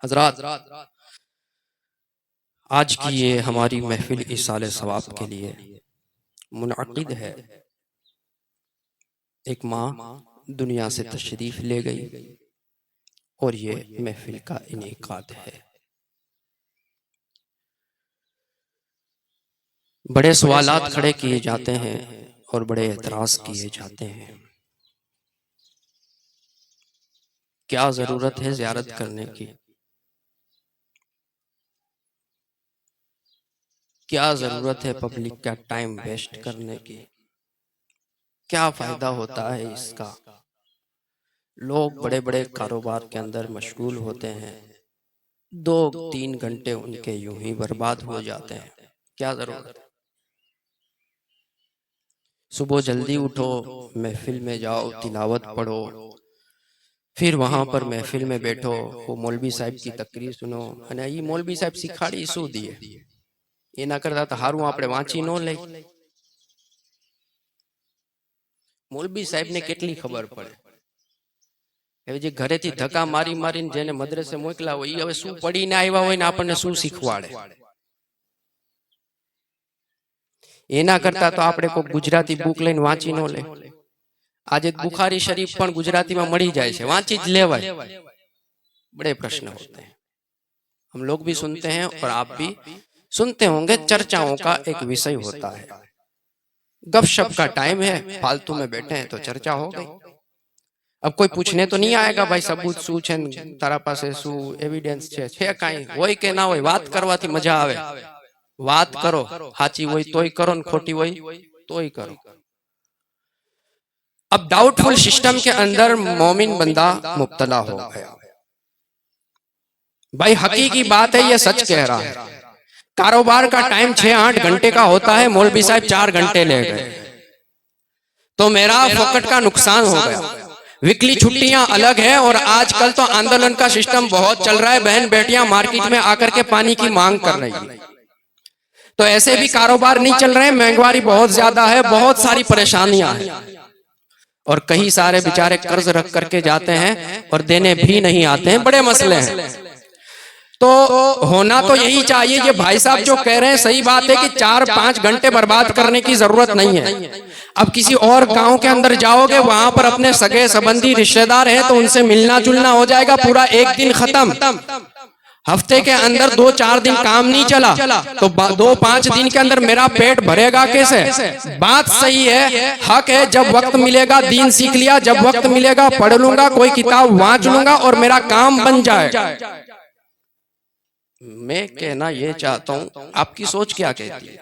हजरात, आज की ये हमारी महफिल इसाले सवाब के लिए मुनअक़िद है। एक माँ दुनिया से तशरीफ ले गई और ये महफिल का इनेकाद है। बड़े सवालात खड़े किए जाते हैं और बड़े एतराज़ किए जाते हैं। क्या ज़रूरत है ज़ियारत करने की? क्या ज़रूरत है पब्लिक का टाइम वेस्ट करने की? क्या फ़ायदा होता है इसका? लोग बड़े बड़े कारोबार के अंदर मशगूल होते हैं, 2-3 घंटे उनके यूं ही बर्बाद हो जाते हैं। क्या ज़रूरत है? सुबह जल्दी उठो, महफिल में जाओ, तिलावत पढ़ो, फिर वहां पर महफिल में बैठो, वो मौलवी साहब की तकरीर सुनो। અને ये मौलवी साहब सिखाड़ी શું दिए એના કરતા તો હારું આપણે વાંચી ન લઈ। મૌલવી સાહેબને કેટલી ખબર પડે? હવે જે ઘરેથી ધક્કા મારી મારીને જેને મદ્રસે મોકલા હોય એ હવે શું પડીને આવ્યા હોય ને આપણને શું શીખવાડે? એના કરતા તો આપણે કોઈ ગુજરાતી બુક લઈને વાંચી ન લે। आज बुखारी शरीफ पण गुजराती में मળી जाए છે, वांची ज लेवाय। बड़े प्रश्न होते हैं, हम लोग भी सुनते हैं और आप भी सुनते होंगे। चर्चाओं का एक विषय होता है, गपशप का टाइम है, फालतू में बैठे हैं तो चर्चा हो गई। अब कोई पूछने तो नहीं आएगा भाई सबूत शू छे, तारा पासे शू एविडेंस छे काई होय के ना होय। बात करवाथी मजा आवे, बात करो, साची होय तोय करो ने खोटी होय तोय करो। अब डाउटफुल सिस्टम के अंदर मोमिन बंदा मुब्तला हो गया। भाई हकीकी बात है, ये सच कह रहा है। कारोबार का टाइम 6-8 घंटे का होता है, मौलवी साहब 4 घंटे ले गए तो मेरा फोकट का नुकसान हो गया। वीकली छुट्टियां अलग है और आजकल तो आंदोलन का सिस्टम बहुत चल रहा है। बहन बेटियां मार्केट में आकर के पानी की मांग कर रही है, तो ऐसे भी कारोबार नहीं चल रहे। महंगाई बहुत ज्यादा है, बहुत सारी परेशानियां हैं और कई सारे बेचारे कर्ज रख करके जाते हैं और देने भी नहीं आते हैं। बड़े मसले हैं। तो होना तो यही चाहिए। ये भाई साहब जो कह रहे हैं सही बात है कि 4-5 घंटे बर्बाद करने की जरूरत नहीं है। अब किसी और गांव के अंदर जाओगे, वहां पर अपने सगे संबंधी रिश्तेदार हैं तो उनसे मिलना जुलना हो जाएगा, पूरा एक दिन खत्म। हफ्ते के अंदर 2-4 दिन काम नहीं चला तो 2-5 दिन के अंदर मेरा पेट भरेगा कैसे? बात सही है, हक है। जब वक्त मिलेगा दीन सीख लिया, जब वक्त मिलेगा पढ़ लूंगा, कोई किताब वांच लूंगा और मेरा काम बन जाए। मैं कहना ये चाहता हूं, आपकी सोच क्या कहती है?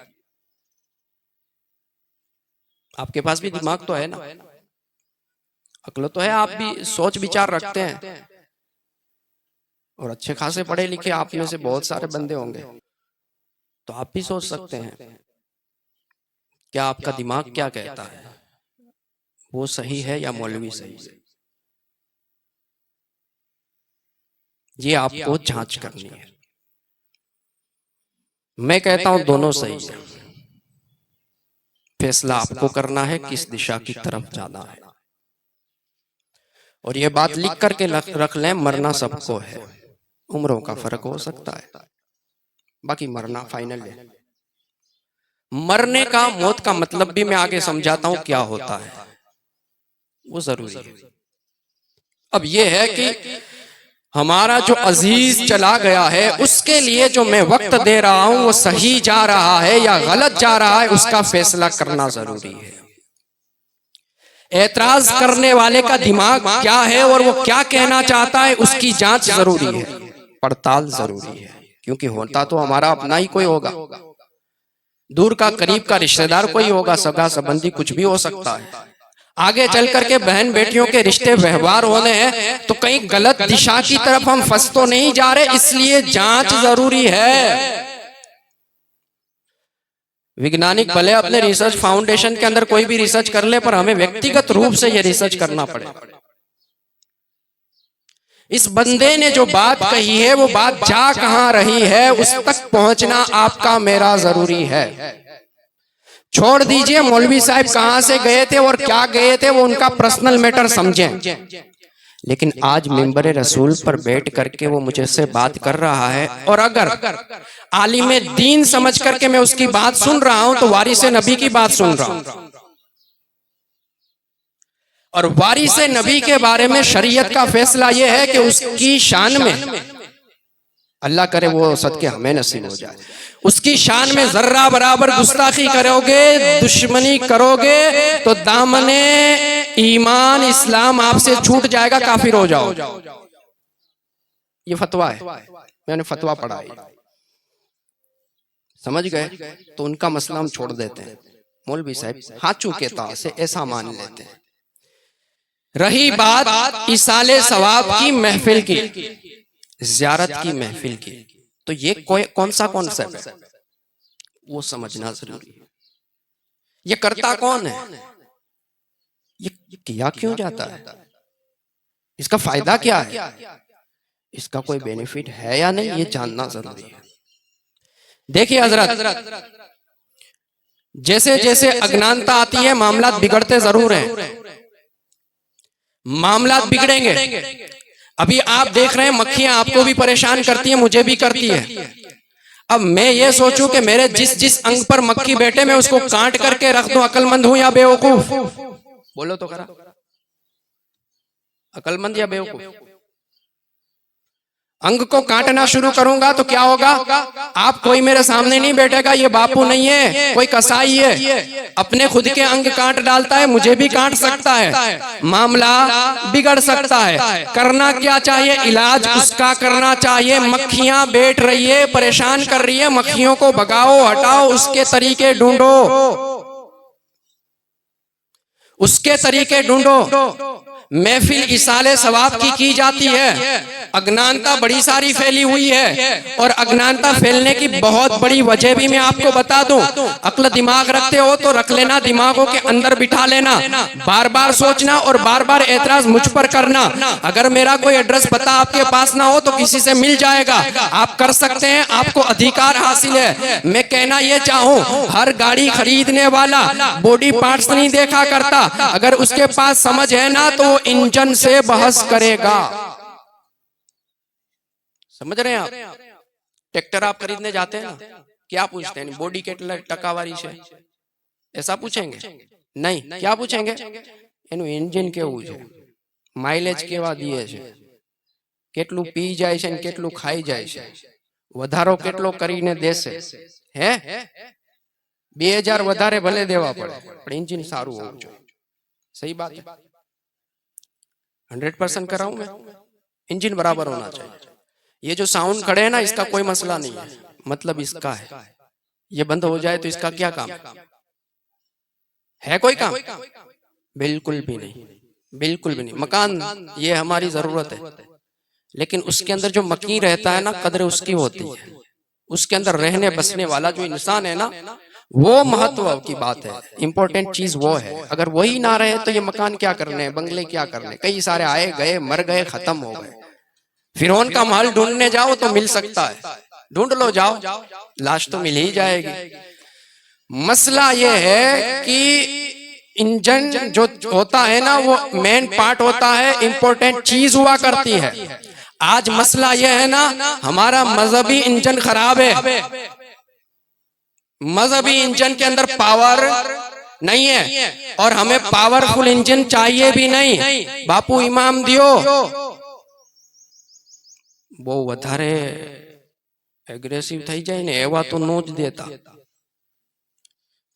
आपके पास भी दिमाग तो है ना, अक्ल तो है, आप भी सोच विचार रखते हैं और अच्छे खासे पढ़े लिखे आप में से बहुत सारे बंदे होंगे, तो आप भी सोच सकते हैं क्या आपका दिमाग क्या कहता है, वो सही है या मौलवी सही है? ये आपको जांच करनी है। मैं कहता हूं दोनों सही है। फैसला आपको करना है किस दिशा की तरफ जाना है। और ये बात लिख करके रख लें, मरना सबको है, उम्रों का फर्क हो सकता है, बाकी मरना फाइनल है। मरने का, मौत का मतलब भी मैं आगे समझाता हूं क्या होता है, वो जरूरी है। अब ये है कि हमारा जो अजीज चला गया है उसके लिए जो मैं वक्त दे रहा हूं वो सही जा रहा है या गलत जा रहा है, उसका फैसला करना जरूरी है। एतराज करने वाले का दिमाग क्या है और वो क्या कहना चाहता है, उसकी जांच जरूरी है, पड़ताल जरूरी है। क्योंकि होता तो हमारा अपना ही कोई होगा, दूर का करीब का रिश्तेदार कोई होगा, सगा संबंधी कुछ भी हो सकता है। आगे चल करके बहन बेटियों के रिश्ते व्यवहार होने हैं तो कहीं गलत दिशा की तरफ हम फंस तो नहीं जा रहे, इसलिए जांच जरूरी है। वैज्ञानिक भले अपने रिसर्च फाउंडेशन के अंदर कोई भी रिसर्च कर ले, पर हमें व्यक्तिगत रूप से यह रिसर्च करना पड़ेगा। इस बंदे ने जो बात कही है वो बात जा कहां रही है, उस तक पहुंचना आपका मेरा जरूरी है। छोड़ दीजिए मौलवी साहब कहां से गए थे और क्या गए थे, वो उनका पर्सनल मैटर समझें, लेकिन आज मिंबर रसूल पर बैठ करके वो मुझसे बात कर रहा है, और अगर आलिम दीन समझ करके मैं उसकी बात सुन रहा हूं तो वारिस नबी की बात सुन रहा हूं। और वारिस नबी के बारे में शरीयत का फैसला यह है कि उसकी शान में, अल्लाह करे वो सदके हमें नसीब हो जाए, उसकी शान में जर्रा बराबर गुस्ताखी करोगे, दुश्मनी करोगे तो दामने ईमान इस्लाम आपसे छूट जाएगा, काफिर हो जाओ। ये फतवा है, मैंने फतवा पढ़ा है। समझ गए? तो उनका मसला हम छोड़ देते हैं। मौलवी साहब हाथों के ताव से ऐसा मान लेते हैं। रही बात इसाले सवाब की महफिल की, ज़ियारत की महफिल की, तो ये कौन सा कॉन्सेप्ट है वो समझना जरूरी है। ये करता कौन है, ये किया क्यों जाता है, इसका फायदा क्या है, इसका कोई बेनिफिट है या नहीं, ये जानना जरूरी है। देखिए हजरत, जैसे जैसे अज्ञानता आती है मामला बिगड़ते जरूर हैं, मामला बिगड़ेंगे। अभी आप देख रहे हैं मक्खियां आपको भी परेशान करती हैं, मुझे भी करती है। अब मैं ये सोचूं कि मेरे जिस जिस अंग पर मक्खी बैठे मैं उसको काट करके रख दूं, अकलमंद हूं या बेवकूफ? बोलो तो करा, अकलमंद या बेवकूफ? अंग को काटना शुरू करूंगा तो क्या होगा? आप कोई मेरे सामने नहीं बैठेगा, ये बापू नहीं है, कोई कसाई है, अपने खुद के अंग काट डालता है, मुझे भी काट सकता है, मामला बिगड़ सकता है। करना क्या चाहिए? इलाज उसका करना चाहिए। मक्खियां बैठ रही है, परेशान कर रही है, मक्खियों को भगाओ, हटाओ, उसके तरीके ढूंढो, उसके तरीके ढूंढो। महफिल इसाले सवाब की जाती है। अज्ञानता बड़ी सारी फैली हुई है, और अज्ञानता फैलने की बहुत बड़ी वजह भी मैं आपको बता दूं। अक्ल दिमाग रखते हो तो रख लेना, दिमागों के अंदर बिठा लेना, बार बार सोचना और बार बार एतराज मुझ पर करना। अगर मेरा कोई एड्रेस पता आपके पास ना हो तो किसी से मिल जाएगा, आप कर सकते हैं, आपको अधिकार हासिल है। मैं कहना यह चाहूं, हर गाड़ी खरीदने वाला बॉडी पार्ट्स नहीं देखा करता, अगर उसके पास समझ है ना तो वो इंजन से बहस करेगा। समझ रहे हैं आप? ट्रैक्टर आप खरीदने जाते हैं ना, क्या पूछते हैं? बॉडी કેટલા ટકાવારી છે ऐसा पूछेंगे? नहीं, क्या पूछेंगे? એનું इंजन કેવું છે, માઇલેજ કેવા દીએ છે, કેટલું પી જાય છે ને કેટલું ખાઈ જાય છે, વધારો કેટલો કરીને દેશે, હે 2000 વધારે ભલે દેવા પડે પણ इंजन સારું હોવું જોઈએ। सही बात है, 100% कराऊं मैं, इंजन बराबर होना चाहिए। ये जो साउंड खड़े हैं ना, इसका कोई मसला नहीं है, मतलब इसका है। ये बंद हो जाए तो इसका क्या काम है? कोई काम? बिल्कुल भी नहीं, बिल्कुल भी नहीं। मकान ये हमारी जरूरत है, लेकिन उसके अंदर जो मकीन रहता है ना, कदर उसकी होती है। उसके अंदर रहने बसने वाला जो इंसान है ना, वो महत्व की बात है, इंपॉर्टेंट चीज वो है। अगर वही ना रहे तो ये मकान क्या करने, बंगले क्या करने? कई सारे आए गए, मर गए, खत्म हो गए। फिरौन का महल ढूंढने जाओ तो मिल सकता है, ढूंढ लो, जाओ, लाश तो मिल ही जाएगी। मसला ये है कि इंजन जो होता है ना, वो मेन पार्ट होता है, इंपॉर्टेंट चीज हुआ करती है। आज मसला ये है ना, हमारा मजहबी इंजन खराब है, मजहबी इंजन के अंदर पावर नहीं है, और हमें पावरफुल इंजन चाहिए भी नहीं। बापू इमाम दियो બહુ વધારે એગ્રેસિવ થઈ જાય ને એવા તો નો જ દેતા,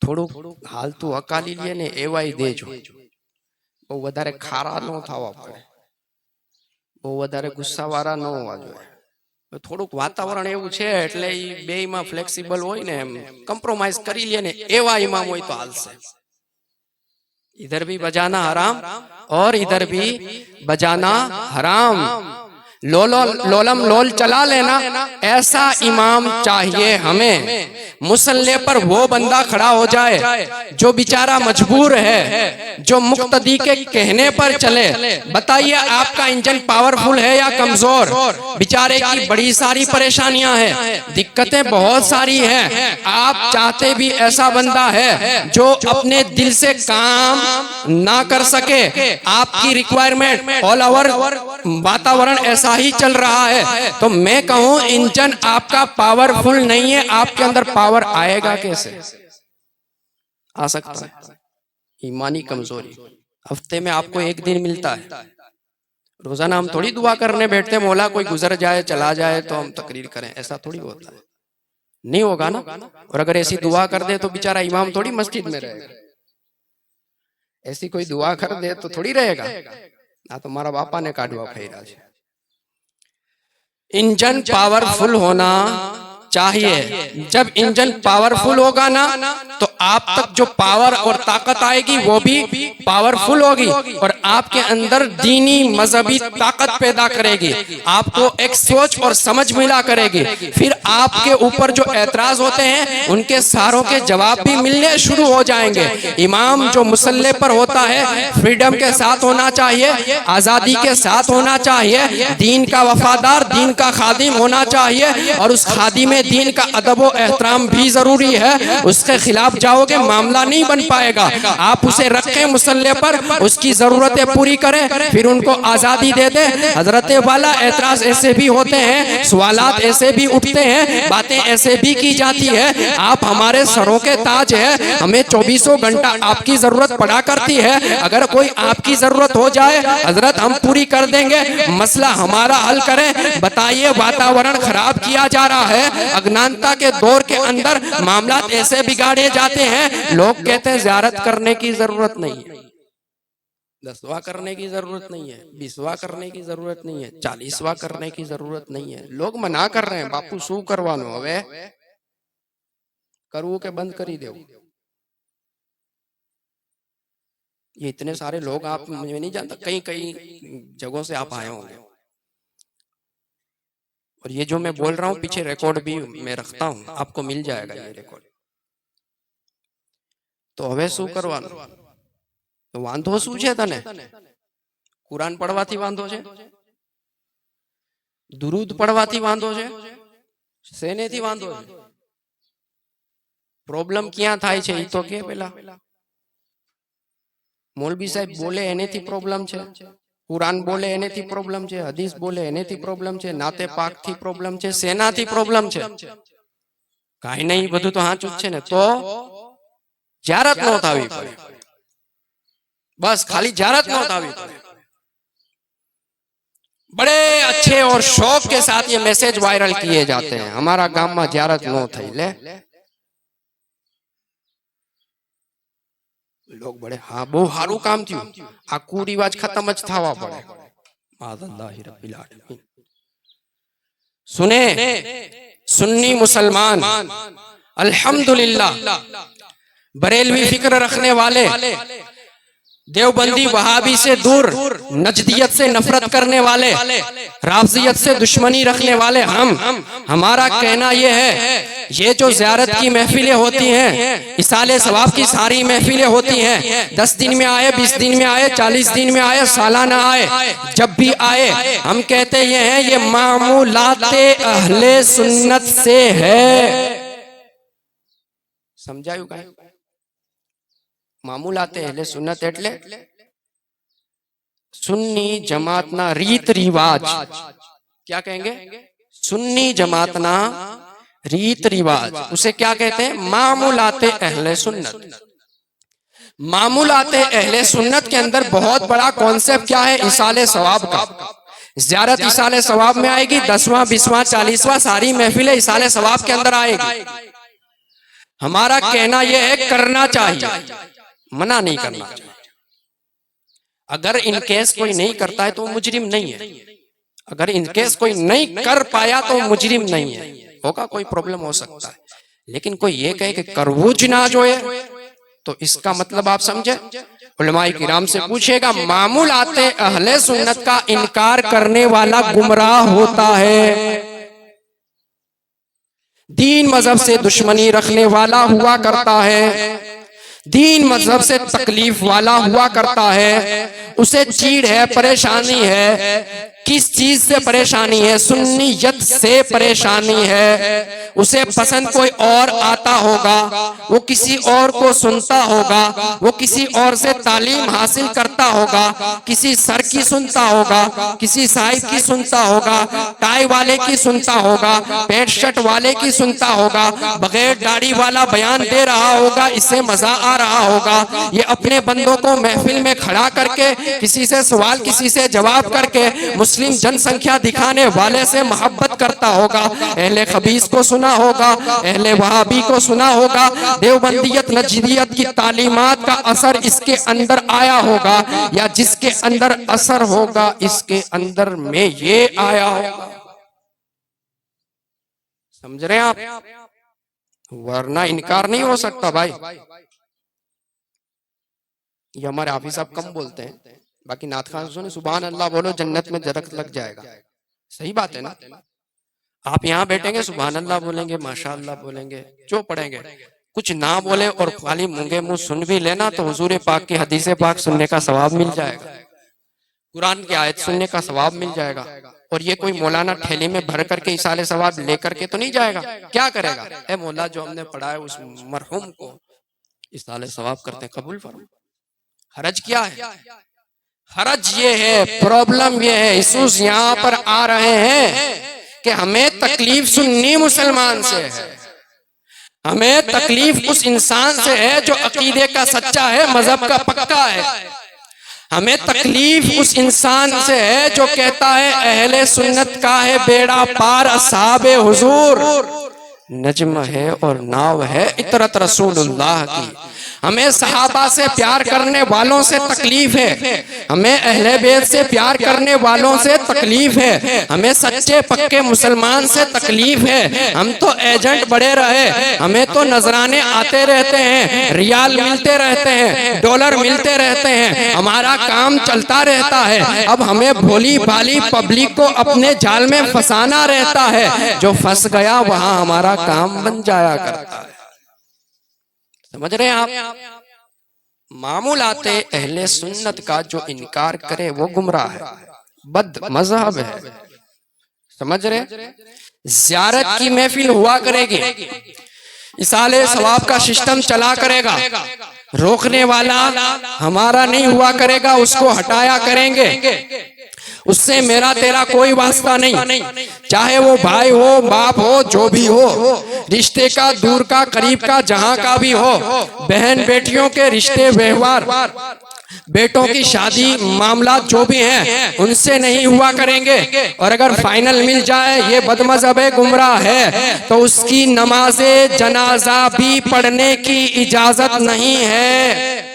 થોડુંક હાલતું હકાલી લે ને એવાય દેજો। બહુ વધારે ખારા ન થવા પડે, બહુ વધારે ગુસ્સાવાળા ન હોવા જોઈએ। થોડુંક વાતાવરણ એવું છે એટલે ઈ બેયમાં ફ્લેક્સિબલ હોય ને, એમ કોમ્પ્રોમાઇઝ કરી લે ને એવા ઇમામ હોય તો હાલશે। इधर भी बजाना हराम और इधर भी बजाना हराम। लोलम लोल चला लेना, ऐसा इमाम चाहिए हमें। मुसल्ले पर वो बंदा खड़ा हो जाए जो बेचारा मजबूर है, जो मुक्तदी के कहने पर चले। बताइए आपका इंजन पावरफुल है या कमजोर? बेचारे की बड़ी सारी परेशानियां हैं, दिक्कतें बहुत सारी हैं। आप चाहते भी ऐसा बंदा है जो अपने दिल से काम ना कर सके। आपकी रिक्वायरमेंट ऑल ओवर वातावरण ऐसा ही चल रहा है, तो मैं कहूं इंजन आपका पावरफुल नहीं है, आपके अंदर पावर आएगा कैसे? आ सकता है ईमानी कमजोरी। हफ्ते में आपको एक दिन मिलता है, रोजाना हम थोड़ी दुआ करने बैठते मौला कोई गुजर जाए चला जाए तो हम तकरीर करें, ऐसा थोड़ी होता है, नहीं होगा ना। और अगर ऐसी दुआ कर दे तो बेचारा इमाम थोड़ी मस्जिद में रहेगा, ऐसी कोई दुआ कर दे तो थोड़ी रहेगा ना। तो हमारा बापा ने काटवा फेरा है। इंजन पावरफुल होना चाहिए। जब इंजन पावरफुल होगा ना तो आप तक जो पावर और ताकत आएगी वो भी पावरफुल होगी और आपके अंदर दीनी मजहबी ताकत पैदा करेगी, आपको एक सोच और समझ मिला करेगी। फिर आपके ऊपर जो एतराज होते हैं उनके सारों के जवाब भी मिलने शुरू हो जाएंगे। इमाम जो मुसल्ले पर होता है फ्रीडम के साथ होना चाहिए, आजादी के साथ होना चाहिए, दीन का वफादार, दीन का खादिम होना चाहिए और उस खादिम दीन का अदब व एहतराम भी जरूरी है। उसके खिलाफ जाओगे मामला नहीं बन पाएगा। आप उसे रखें मुसल्ले पर, उसकी जरूरतें पूरी करें, फिर उनको आजादी दे दे। हजरत वाला एतराज ऐसे भी होते हैं, सवालात ऐसे भी उठते हैं, बातें ऐसे भी की जाती है। आप हमारे सरों के ताज है, हमें 24 घंटा आपकी जरूरत पड़ा करती है। अगर कोई आपकी जरूरत हो जाए हजरत हम पूरी कर देंगे, मसला हमारा हल करें। बताइए वातावरण खराब किया जा रहा है, अज्ञानता के दौर के अंदर मामला ऐसे बिगाड़े जाते हैं। लोग कहते हैं ज़ियारत करने की जरूरत नहीं है, 10वां करने की जरूरत नहीं है, 20वां करने की जरूरत नहीं है, 40वां करने की जरूरत नहीं है। लोग मना कर रहे हैं बापू शू करवानो हवे करवू के बंद करी दो। ये इतने सारे लोग आप मुझे नहीं जानता, कई कई जगहों से आप आए होंगे और ये जो मैं बोल रहा हूँ पीछे रिकॉर्ड भी मैं रखता हूँ, आपको मिल जाएगा ये रिकॉर्ड। तो हवे शू करवानो? तो वांधो शू छे तने? कुरान पढ़वाथी वांधो छे? दुरूद पढ़वाथी वांधो छे? શેનેથી વાંધો છે? પ્રોબ્લેમ ક્યાં થાય છે એ તો કે પેલા મૌલવી સાહેબ બોલે એનેથી પ્રોબ્લેમ છે, कुरान बोले एनेथी प्रॉब्लम छे, हदीस बोले एनेथी प्रॉब्लम छे, नाते पाक थी प्रॉब्लम छे, सेनाथी प्रॉब्लम छे? काई नहीं, बधु तो हाचुं ज छे ने। तो ज़ियारत न थावी पड़े, बस खाली ज़ियारत न थावी पड़े। बड़े अच्छे और शौक के साथ ये मैसेज वायरल किए जाते हैं, हमारा गाम में ज़ियारत न थई। ले लोग बड़े हाँ बहु हारू काम थयुं, आ कुरिवाज खत्म ज थवा पड़े। माज़ल्लाहि रब्बिल आलमीन। सुने सुन्नी मुसलमान, अल्हम्दुलिल्लाह बरेलवी फिक्र रखने वाले, देवबंदी वहाबी से दूर, नजदियत से नफरत करने वाले, राफजियत से दुश्मनी रखने वाले हमारा कहना यह है, ये जो ज़ियारत की महफिलें होती हैं, इसाले सवाब की सारी महफिलें होती हैं, 10 दिन में आए, 20 दिन में आए, 40 दिन में आए, सालाना आए, जब भी आए हम कहते ये हैं ये मामूलाते अहले सुन्नत से है। समझायु का? मामूलाते अहले सुन्नत एटले सुन्नी जमातना रीत रिवाज। क्या कहेंगे? सुन्नी जमातना रीत रिवाज, उसे क्या कहते हैं? मामूलाते अहले सुन्नत। मामूलाते अहले सुन्नत के अंदर बहुत बड़ा कॉन्सेप्ट क्या है? इसाले सवाब का। ज़ियारत इसाले सवाब में आएगी, 10वां 20वां 40वां सारी महफिलें इसाले सवाब के अंदर आएगी। हमारा कहना यह है करना चाहिए, मना नहीं करना चाहिए। अगर इन केस कोई नहीं करता है तो मुजरिम नहीं है, अगर इन केस कोई नहीं कर पाया तो मुजरिम नहीं है। होगा कोई प्रॉब्लम हो सकता है, लेकिन कोई ये कहे कि करवूज ना जोए तो इसका मतलब आप समझे। उलमाए किराम से पूछेगा, मामूल आते अहले सुन्नत का इनकार करने वाला गुमराह होता है, दीन मजहब से दुश्मनी रखने वाला हुआ करता है, दीन मजहब से तकलीफ वाला हुआ करता है, उसे चीड़ है, परेशानी है। किस चीज से परेशानी है? सुन्नियत से परेशानी है। उसे पसंद कोई और आता होगा, वो किसी और को सुनता होगा, वो किसी और से तालीम हासिल करता होगा, किसी सर की सुनता होगा, किसी साहिब की सुनता होगा, टाई वाले की सुनता होगा, पैंट शर्ट वाले की सुनता होगा, बगैर दाढ़ी वाला बयान दे रहा होगा, इससे मजा आ रहा होगा। ये अपने बंदों को महफिल में खड़ा करके किसी से सवाल किसी से जवाब करके मुस्लिम जनसंख्या दिखाने वाले से मोहब्बत करता होगा। अहले खबीस को सुना होगा, अहले वहाबी को सुना होगा, देवबंदियत नजरियत की तालीमात का असर इसके अंदर आया होगा, या जिसके अंदर असर होगा इसके अंदर में ये आया होगा। समझ रहे हैं आप? वरना इनकार नहीं हो सकता भाई। ये हमारे हाफिज साहब कम बोलते हैं, बाकी नात खान सुने सुभान अल्लाह बोलो जन्नत में दरख्त लग जाएगा। सही बात है ना? आप यहाँ बैठेंगे सुभान अल्लाह बोलेंगे, माशा अल्लाह बोलेंगे, जो पढ़ेंगे, कुछ ना बोले और खाली मूंगे मुंह सुन भी लेना तो हुजूर पाक की हदीस पाक सुनने का सवाब मिल जाएगा, कुरान की आयत सुनने का सवाब मिल जाएगा। और ये कोई मौलाना ठेले में भर करके इसाले सवाब लेकर के तो नहीं जाएगा। क्या करेगा? ए मौला जो हमने पढ़ा है उस मरहूम को इसाले सवाब करते हैं, कबूल फरमा। हरज क्या है? हरज ये है, प्रॉब्लम ये है, इश्यूज यहाँ पर आ रहे हैं कि हमें तकलीफ सुन्नी मुसलमान से है, हमें तकलीफ उस इंसान से है जो अकीदे का सच्चा है, मजहब का पक्का है। हमें तकलीफ उस इंसान से है जो कहता है अहले सुन्नत का है बेड़ा पार, असहाबे हुजूर नज्म है और नाव है इतरत रसूलुल्लाह की। हमें सहाबा से प्यार करने वालों से तकलीफ है, हमें अहले बैत से प्यार करने वालों से तकलीफ है, हमें सच्चे पक्के मुसलमान से तकलीफ है। हम तो एजेंट बड़े रहे, हमें तो नजराने आते रहते हैं, रियाल मिलते रहते हैं, डॉलर मिलते रहते हैं, हमारा काम चलता रहता है। अब हमें भोली भाली पब्लिक को अपने जाल में फंसाना रहता है, जो फंस गया वहां हमारा काम बन जाया करता है। समझ रहे हैं आप? मामूल आते अहले सुन्नत का जो इनकार करे वो गुमराह है, बद मजहब है। समझ रहे? ज़ियारत की महफिल हुआ करेगी, इसाले सवाब का सिस्टम चला करेगा, रोकने वाला हमारा नहीं हुआ करेगा, उसको हटाया करेंगे, उससे मेरा तेरा कोई वास्ता नहीं, चाहे वो भाई हो, बाप हो, जो भी हो, रिश्ते का, दूर का, करीब का, जहां का भी हो, बहन बेटियों के रिश्ते व्यवहार, बेटों की शादी मामला जो भी हैं उनसे नहीं हुआ करेंगे। और अगर फाइनल मिल जाए ये बदमज़हब गुमराह है तो उसकी नमाजे जनाजा भी पढ़ने की इजाजत नहीं है,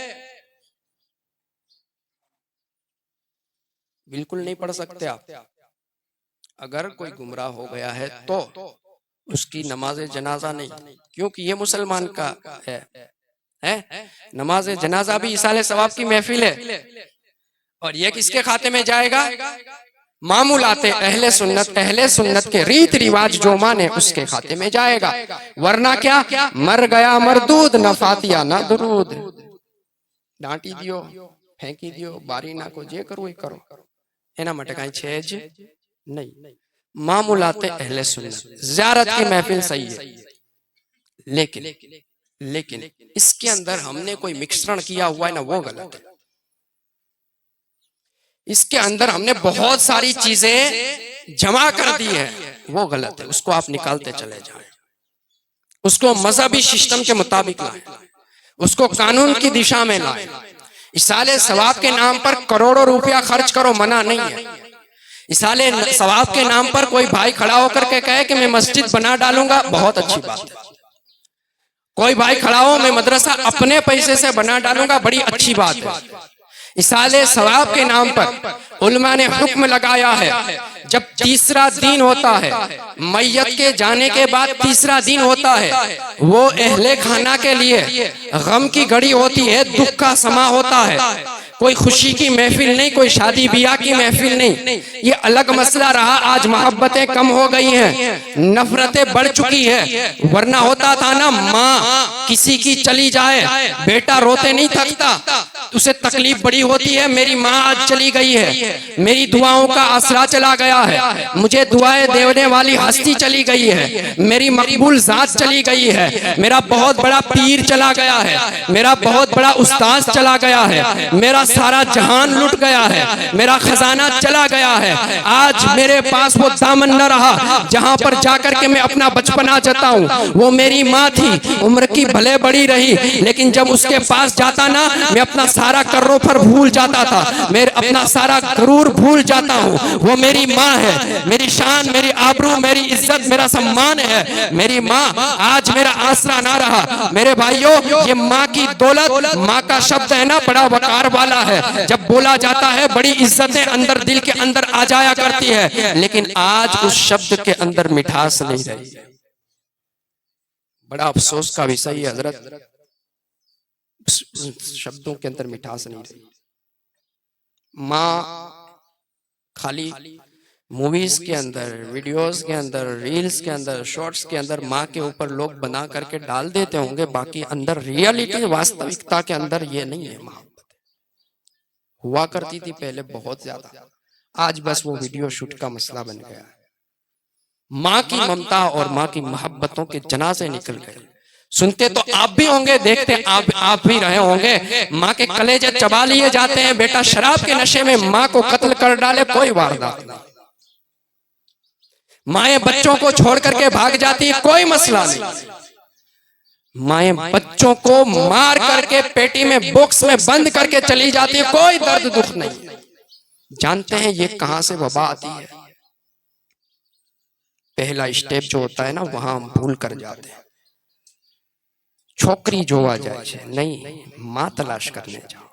बिल्कुल नहीं पढ़ सकते आप। अगर कोई गुमराह हो गया है तो उसकी नमाज जनाजा नहीं, क्योंकि ये मुसलमान का है। नमाज जनाजा भी इसाले सवाब की महफिल है, और ये किसके खाते में जाएगा? मामूलाते अहले सुन्नत के रीत रिवाज जो माने उसके खाते में जाएगा। वरना क्या? मर गया मरदूद, न फातिया न दुरूद। डांटी दियो, फेंकी दियो, बारी ना को जे करो करो, एना मटे काई छेज नहीं। मामूलाते अहले सुन्नत, ज़ियारत की महफिल सही है, लेकिन इसके अंदर हमने कोई मिश्रण किया हुआ है ना, वो गलत है। इसके अंदर हमने बहुत सारी चीजें जमा कर दी है, वो गलत है। उसको आप निकालते चले जाएं, उसको मजहबी सिस्टम के मुताबिक लाएं, उसको कानून की दिशा में लाएं। इसाले सवाब के नाम पर करोड़ों रुपया खर्च करो, मना नहीं है। इसाले सवाब के नाम पर कोई भाई खड़ा होकर के कहे कि मैं मस्जिद बना डालूंगा, बहुत अच्छी बात है। कोई भाई खड़ा हो मैं मदरसा अपने पैसे से बना डालूंगा, बड़ी अच्छी बात है। इसाले सवाब के नाम पर उलमा ने हुक्म लगाया है जब तीसरा दिन होता है, मैयत के जाने के बाद तीसरा दिन होता है, वो अहले खाना के लिए गम की घड़ी होती है, दुख का समा होता है। कोई खुशी की महफिल नहीं, कोई शादी ब्याह की महफिल नहीं। ये अलग मसला रहा। आज मोहब्बतें कम हो गई हैं, नफरतें बढ़ चुकी है। वरना होता था ना, माँ किसी की चली जाए, बेटा रोते नहीं थकता, उसे तकलीफ बड़ी होती है। मेरी माँ आज चली गई है, मेरी दुआओं का आसरा चला गया है, मुझे दुआएं देने वाली हस्ती चली गई है, मेरी मकबूल जात चली गई है, मेरा बहुत बड़ा पीर चला गया है, मेरा बहुत बड़ा उस्ताद चला गया है, मेरा सारा जहान लुट गया है, मेरा खजाना चला गया है। आज मेरे पास वो दामन न रहा जहां पर जाकर के मैं अपना बचपना जताऊं। वो मेरी माँ थी, उम्र की भले बड़ी रही, लेकिन जब उसके पास जाता ना, मैं अपना सारा कर्रों पर भूल जाता था, मैं अपना सारा गरूर भूल जाता हूँ। वो मेरी माँ है, मेरी शान, मेरी आबरू, मेरी इज्जत, मेरा सम्मान है। मेरी माँ आज मेरा आसरा ना रहा। मेरे भाइयों, ये माँ की दौलत, माँ का शब्द है ना, बड़ा वकार वाला है। जब बोला जाता है, बड़ी इज्जतें अंदर दिल के अंदर आ जाया करती है, लेकिन आज उस शब्द के अंदर मिठास नहीं रही। बड़ा अफसोस का विषय है हजरत, शब्दों के अंदर मिठास नहीं रही। माँ खाली मूवीज के अंदर, वीडियोस के अंदर, रील्स के अंदर, शॉर्ट्स के अंदर माँ के ऊपर लोग बना करके डाल देते होंगे, बाकी अंदर रियलिटी, वास्तविकता के अंदर ये नहीं है। मोहब्बत हुआ करती थी पहले बहुत ज्यादा, आज बस वो वीडियो शूट का मसला बन गया है। माँ की ममता और माँ की मोहब्बतों के जनाजे निकल गए। सुनते तो आप भी होंगे, देखते आप भी रहे होंगे। माँ के कलेजे चबा लिए जाते हैं, बेटा शराब के नशे में माँ को कत्ल कर डाले, कोई वारदात नहीं। माएं बच्चों को छोड़ करके भाग जाती है, कोई मसला नहीं। माएं बच्चों को मार करके पेटी में बॉक्स में बंद करके चली जाती है, कोई दर्द दुख नहीं। जानते हैं ये कहां से वबा आती है? पहला स्टेप जो होता है ना, वहां हम भूल कर जाते हैं। छोकरी जोवा जाए नहीं, मां तलाश करने जाओ।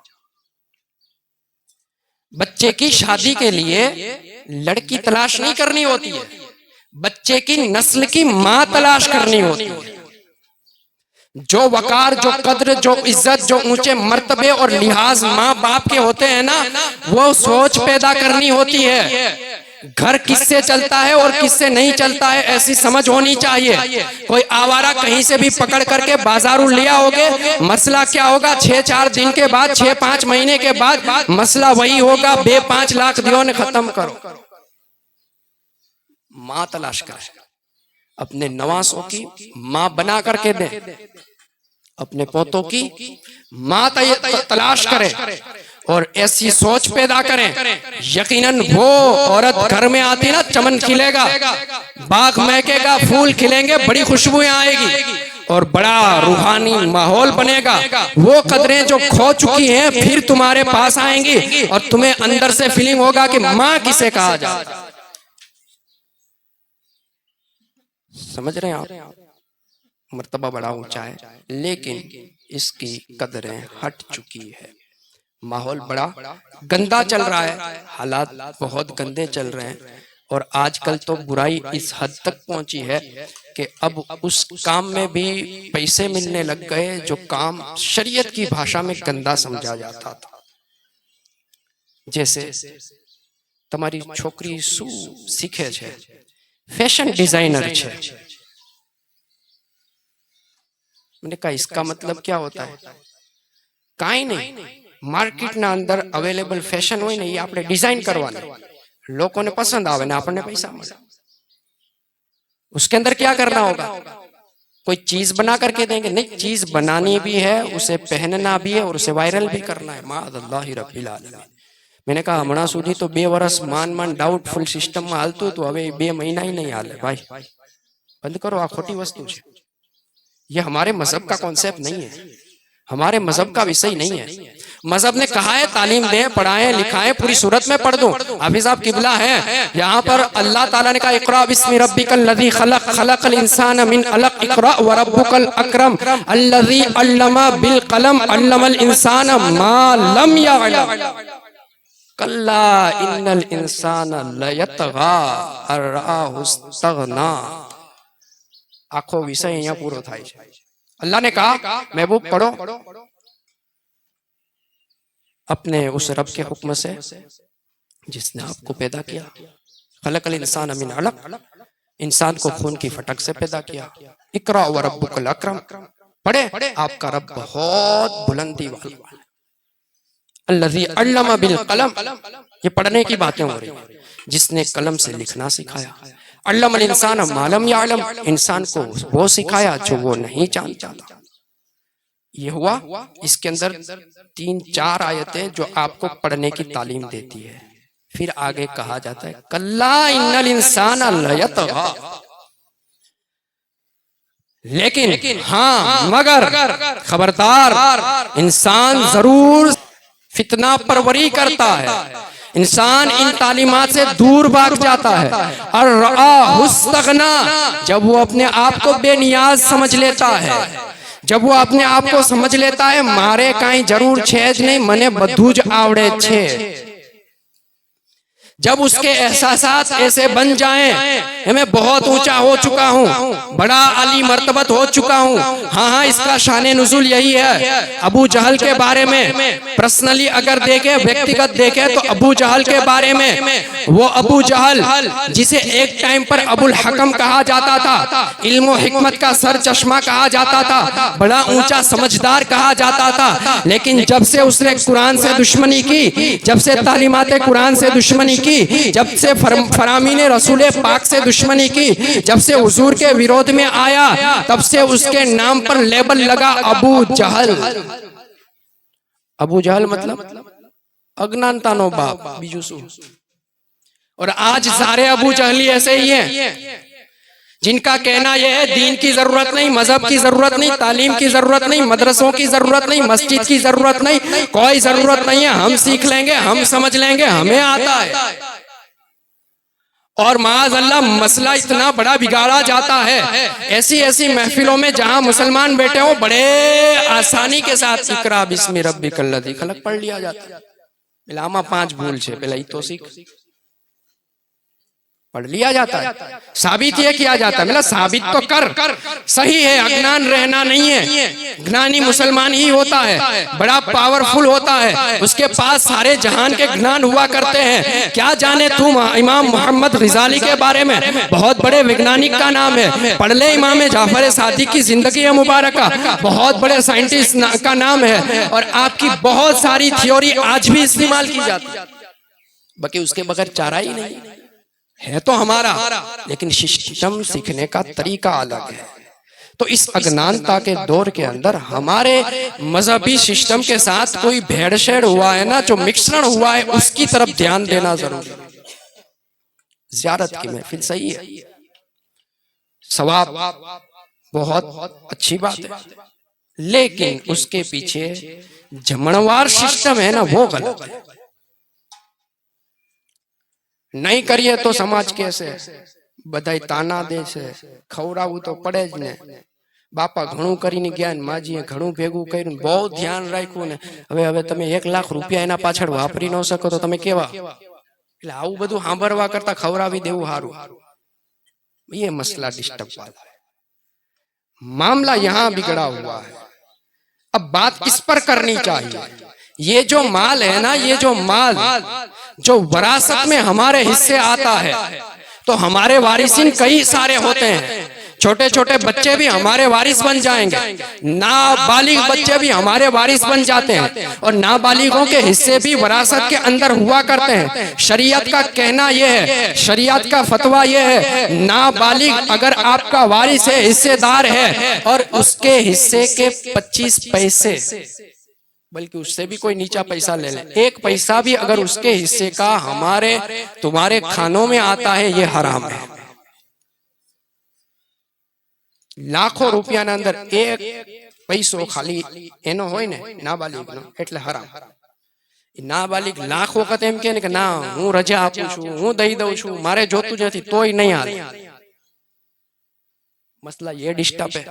बच्चे की शादी के लिए लड़की तलाश नहीं करनी होती है, बच्चे की नस्ल की मां तलाश करनी होती है। जो वकार, जो कद्र, जो इज्जत, जो ऊंचे मर्तबे और लिहाज माँ बाप के होते हैं ना, वो सोच पैदा करनी होती है। घर किससे चलता है और किससे नहीं चलता है, ऐसी समझ होनी चाहिए। कोई आवारा कहीं से भी पकड़ करके बाजारू लिया होगे, मसला क्या होगा? 6-4 दिन के बाद, 6-5 महीने के बाद मसला वही होगा, 5 लाख दियो ने खत्म करो। माँ तलाश कर, अपने नवासों की माँ बना करके दे, अपने पोतों की माँ तलाश करें और ऐसी सोच पैदा करें। यकीनन वो औरत घर में आती ना, चमन खिलेगा, बाग महकेगा, फूल खिलेंगे, बड़ी खुशबुएं आएगी और बड़ा रूहानी माहौल बनेगा। वो कदरें जो खो चुकी हैं फिर तुम्हारे पास आएंगी और तुम्हें अंदर से फीलिंग होगा कि माँ किसे कहा जाए। समझ रहे हैं आप? मर्तबा बड़ा ऊंचा है, लेकिन इसकी कदरें हट चुकी है। माहौल बड़ा गंदा चल रहा है, हालात बहुत गंदे चल रहे हैं और आजकल तो बुराई इस हद तक पहुंची है कि अब उस काम में भी पैसे मिलने लग गए जो काम शरीयत की भाषा में गंदा समझा जाता था। जैसे तुम्हारी छोकरी शू सीखे छे, फैशन डिजाइनर छे। मैंने कहा इसका मतलब क्या होता है? काई नहीं, मार्केट ना अंदर अवेलेबल फैशन होय ने ये आपने डिजाइन करवाना, लोगों ने पसंद आवे ने आपने पैसा मिले। उसके अंदर क्या करना होगा? कोई चीज बना करके देंगे? नहीं, चीज बनानी भी है, उसे पहनना भी है और उसे वायरल भी करना है। माअल्लाहि रब्बिल आलमीन। मैंने कहा हमણાં સુધી तो 2 વર્ષ मान डाउटफुल सिस्टम में हालતું तो હવે 2 महीना ही नहीं हाले। भाई बंद करो, आ खोटी वस्तु है। ये हमारे मजहब का कॉन्सेप्ट नहीं है, हमारे मजहब का विषय नहीं है। मजहब ने कहा है तालीम दें, पढ़ाएं, लिखाएं, पूरी सूरत में पढ़ दूं। हाफिज साहब किबला है, यहाँ पर अल्लाह ताला ने कहा इक़रा बिस्मि रब्बिकल लज़ी खलक़ खलक़ल इंसान मिन अलक़ इक़रा व रब्बुकल अकरम अल्लज़ी अल्लमा बिल क़लम अल्लमल इंसान मा लम यअलम। कल्ला इन्नल इंसान लयतगा अर्राहु इस्तगना। आखो विषय અહીંયા પૂરો થાય છે। अल्लाह ने कहा महबूब पढ़ो अपने उस रब के हुक्म से जिसने आपको पैदा किया। खलकल इंसान मिन अलक, इंसान को खून की फटक से पैदा किया। इकरा व रब्बुकल अकरम, पढ़े आपका रब बहुत बुलंदी वाला। अल्लज़ी अल्लमा बिल कलम, ये पढ़ने की बातें हो रही हैं, जिसने कलम से लिखना सिखाया। अल्लमल इंसान मा लम यअलम, इंसान को वो सिखाया जो वो नहीं जानता था। ये हुआ। इसके अंदर 3-4 आयतें जो आपको पढ़ने की तालीम देती है। फिर आगे कहा जाता है कल्ला इन्नल इंसान लयतगा, लेकिन हाँ मगर खबरदार, इंसान जरूर फितना परवरी करता है। इंसान इन तालीमात से दूर भाग जाता है। और अर्राहु इस्तगना, जब वो अपने आप को बेनियाज समझ लेता है, जब वो अपने आप को समझ लेता है मारे काई जरूर छेज नहीं, मने बधुज आवड़े छे। जब उसके एहसासात ऐसे बन जाएं, मैं बहुत ऊंचा हो चुका हूँ, बड़ा अली मर्तबत हो चुका हूँ। हाँ, इसका शाने नुज़ुल यही है। अबू जहल के बारे में पर्सनली अगर देखे, व्यक्तिगत देखे, तो अबू जहल के बारे में, वो अबू जहल जिसे एक टाइम पर अबुल हकम कहा जाता था, इल्म हिकमत का सर चश्मा कहा जाता था, बड़ा ऊंचा समझदार कहा जाता था। लेकिन जब से उसने कुरान से दुश्मनी की, जब से तालीमात कुरान से दुश्मनी की, जब से फरामीन रसूल पाक से दुश्मनी की, जब से हुजूर के विरोध में आया, तब से उसके नाम पर लेबल लगा अबू जहल। अबू जहल मतलब अज्ञानता नो बाप, बीजू सु। और आज सारे अबू जहली ऐसे ही हैं, जिनका कहना यह है दीन की जरूरत नहीं, मजहब की जरूरत नहीं, तालीम की जरूरत नहीं, मदरसों की जरूरत नहीं, मस्जिद की जरूरत नहीं, कोई जरूरत नहीं है, हम सीख लेंगे, हम समझ लेंगे, हमें आता है। और माज़ अल्लाह मसला इतना बड़ा बिगाड़ा जाता है ऐसी ऐसी महफिलों में जहां मुसलमान बैठे हो, बड़े आसानी के साथ इकरा बिस्मि रब्बिकल लज़ी खलक पढ़ लिया जाता है। इलामा 5 भूल छे, पहले ही तो सीख, पढ़ लिया जाता है। साबित ये किया जाता है, मतलब साबित तो कर, सही है, अज्ञान रहना नहीं है। ज्ञानी मुसलमान ही होता है, बड़ा पावरफुल होता है, उसके पास सारे जहान के ज्ञान हुआ करते हैं। क्या जाने तुम इमाम मोहम्मद ग़ज़ाली के बारे में, बहुत बड़े वैज्ञानिक का नाम है, पढ़ ले इमाम जाफर सादिक की जिंदगी मुबारका, बहुत बड़े साइंटिस्ट का नाम है, और आपकी बहुत सारी थ्योरी आज भी इस्तेमाल की जाती है। बाकी उसके बगैर चारा ही नहीं है तो हमारा, लेकिन सिस्टम सीखने का तरीका अलग है। तो इस अज्ञानता के दौर के अंदर हमारे मजहबी सिस्टम के साथ कोई भेड़शेड़ हुआ है ना, जो मिश्रण हुआ है, उसकी तरफ ध्यान देना जरूरी है। ज़ियारत की महफिल सही है, सवाब बहुत अच्छी बात है, लेकिन उसके पीछे जमणवार सिस्टम है ना, वो गलत है। नहीं करिए तो समाज कैसे बधाई ताना दे छे, खवरावू तो पड़े ज ने। बापा घणું કરીને ગયા ને માજીએ ઘણું ભેગું કર્યું, બહુ ધ્યાન રાખ્યું ને, હવે તમે 1 લાખ રૂપિયા એના પાછળ વાપરી ન શકો તો તમે કેવા? એટલે આવું બધું સાંભળવા કરતા ખવરાવી દેવું સારું। ये मसला डिस्टर्ब वाला है, मामला यहां बिगड़ा हुआ है। अब बात किस पर करनी चाहिए? ये जो माल है ना, ये जो माल जो विरासत में हमारे हिस्से आता है, तो हमारे वारिसिन कई सारे होते हैं। छोटे छोटे बच्चे भी हमारे वारिस बन जाएंगे, नाबालिग बच्चे भी हमारे वारिस बन जाते हैं, और नाबालिगों के हिस्से भी विरासत के अंदर हुआ करते हैं। शरीयत का कहना यह है, शरीयत का फतवा यह है, नाबालिग अगर आपका वारिस है, हिस्सेदार है, और उसके हिस्से के 25 पैसे, बल्कि उससे भी कोई नीचा पैसा ले ले, 1 पैसा भी अगर उसके हिस्से का हमारे तुम्हारे खानों में आता है, ये हराम है। लाखों रुपया ना अंदर 1 पैसो खाली एनो होय ने नाबालिग नो, એટલે हराम। नाबालिग लाख वखत एम के ना हूँ रजा आपू छू, हूँ दई दઉં છું, मारे जोतुं ज नथी तोय नहीं हाले। मसला ये डिस्टर्ब है।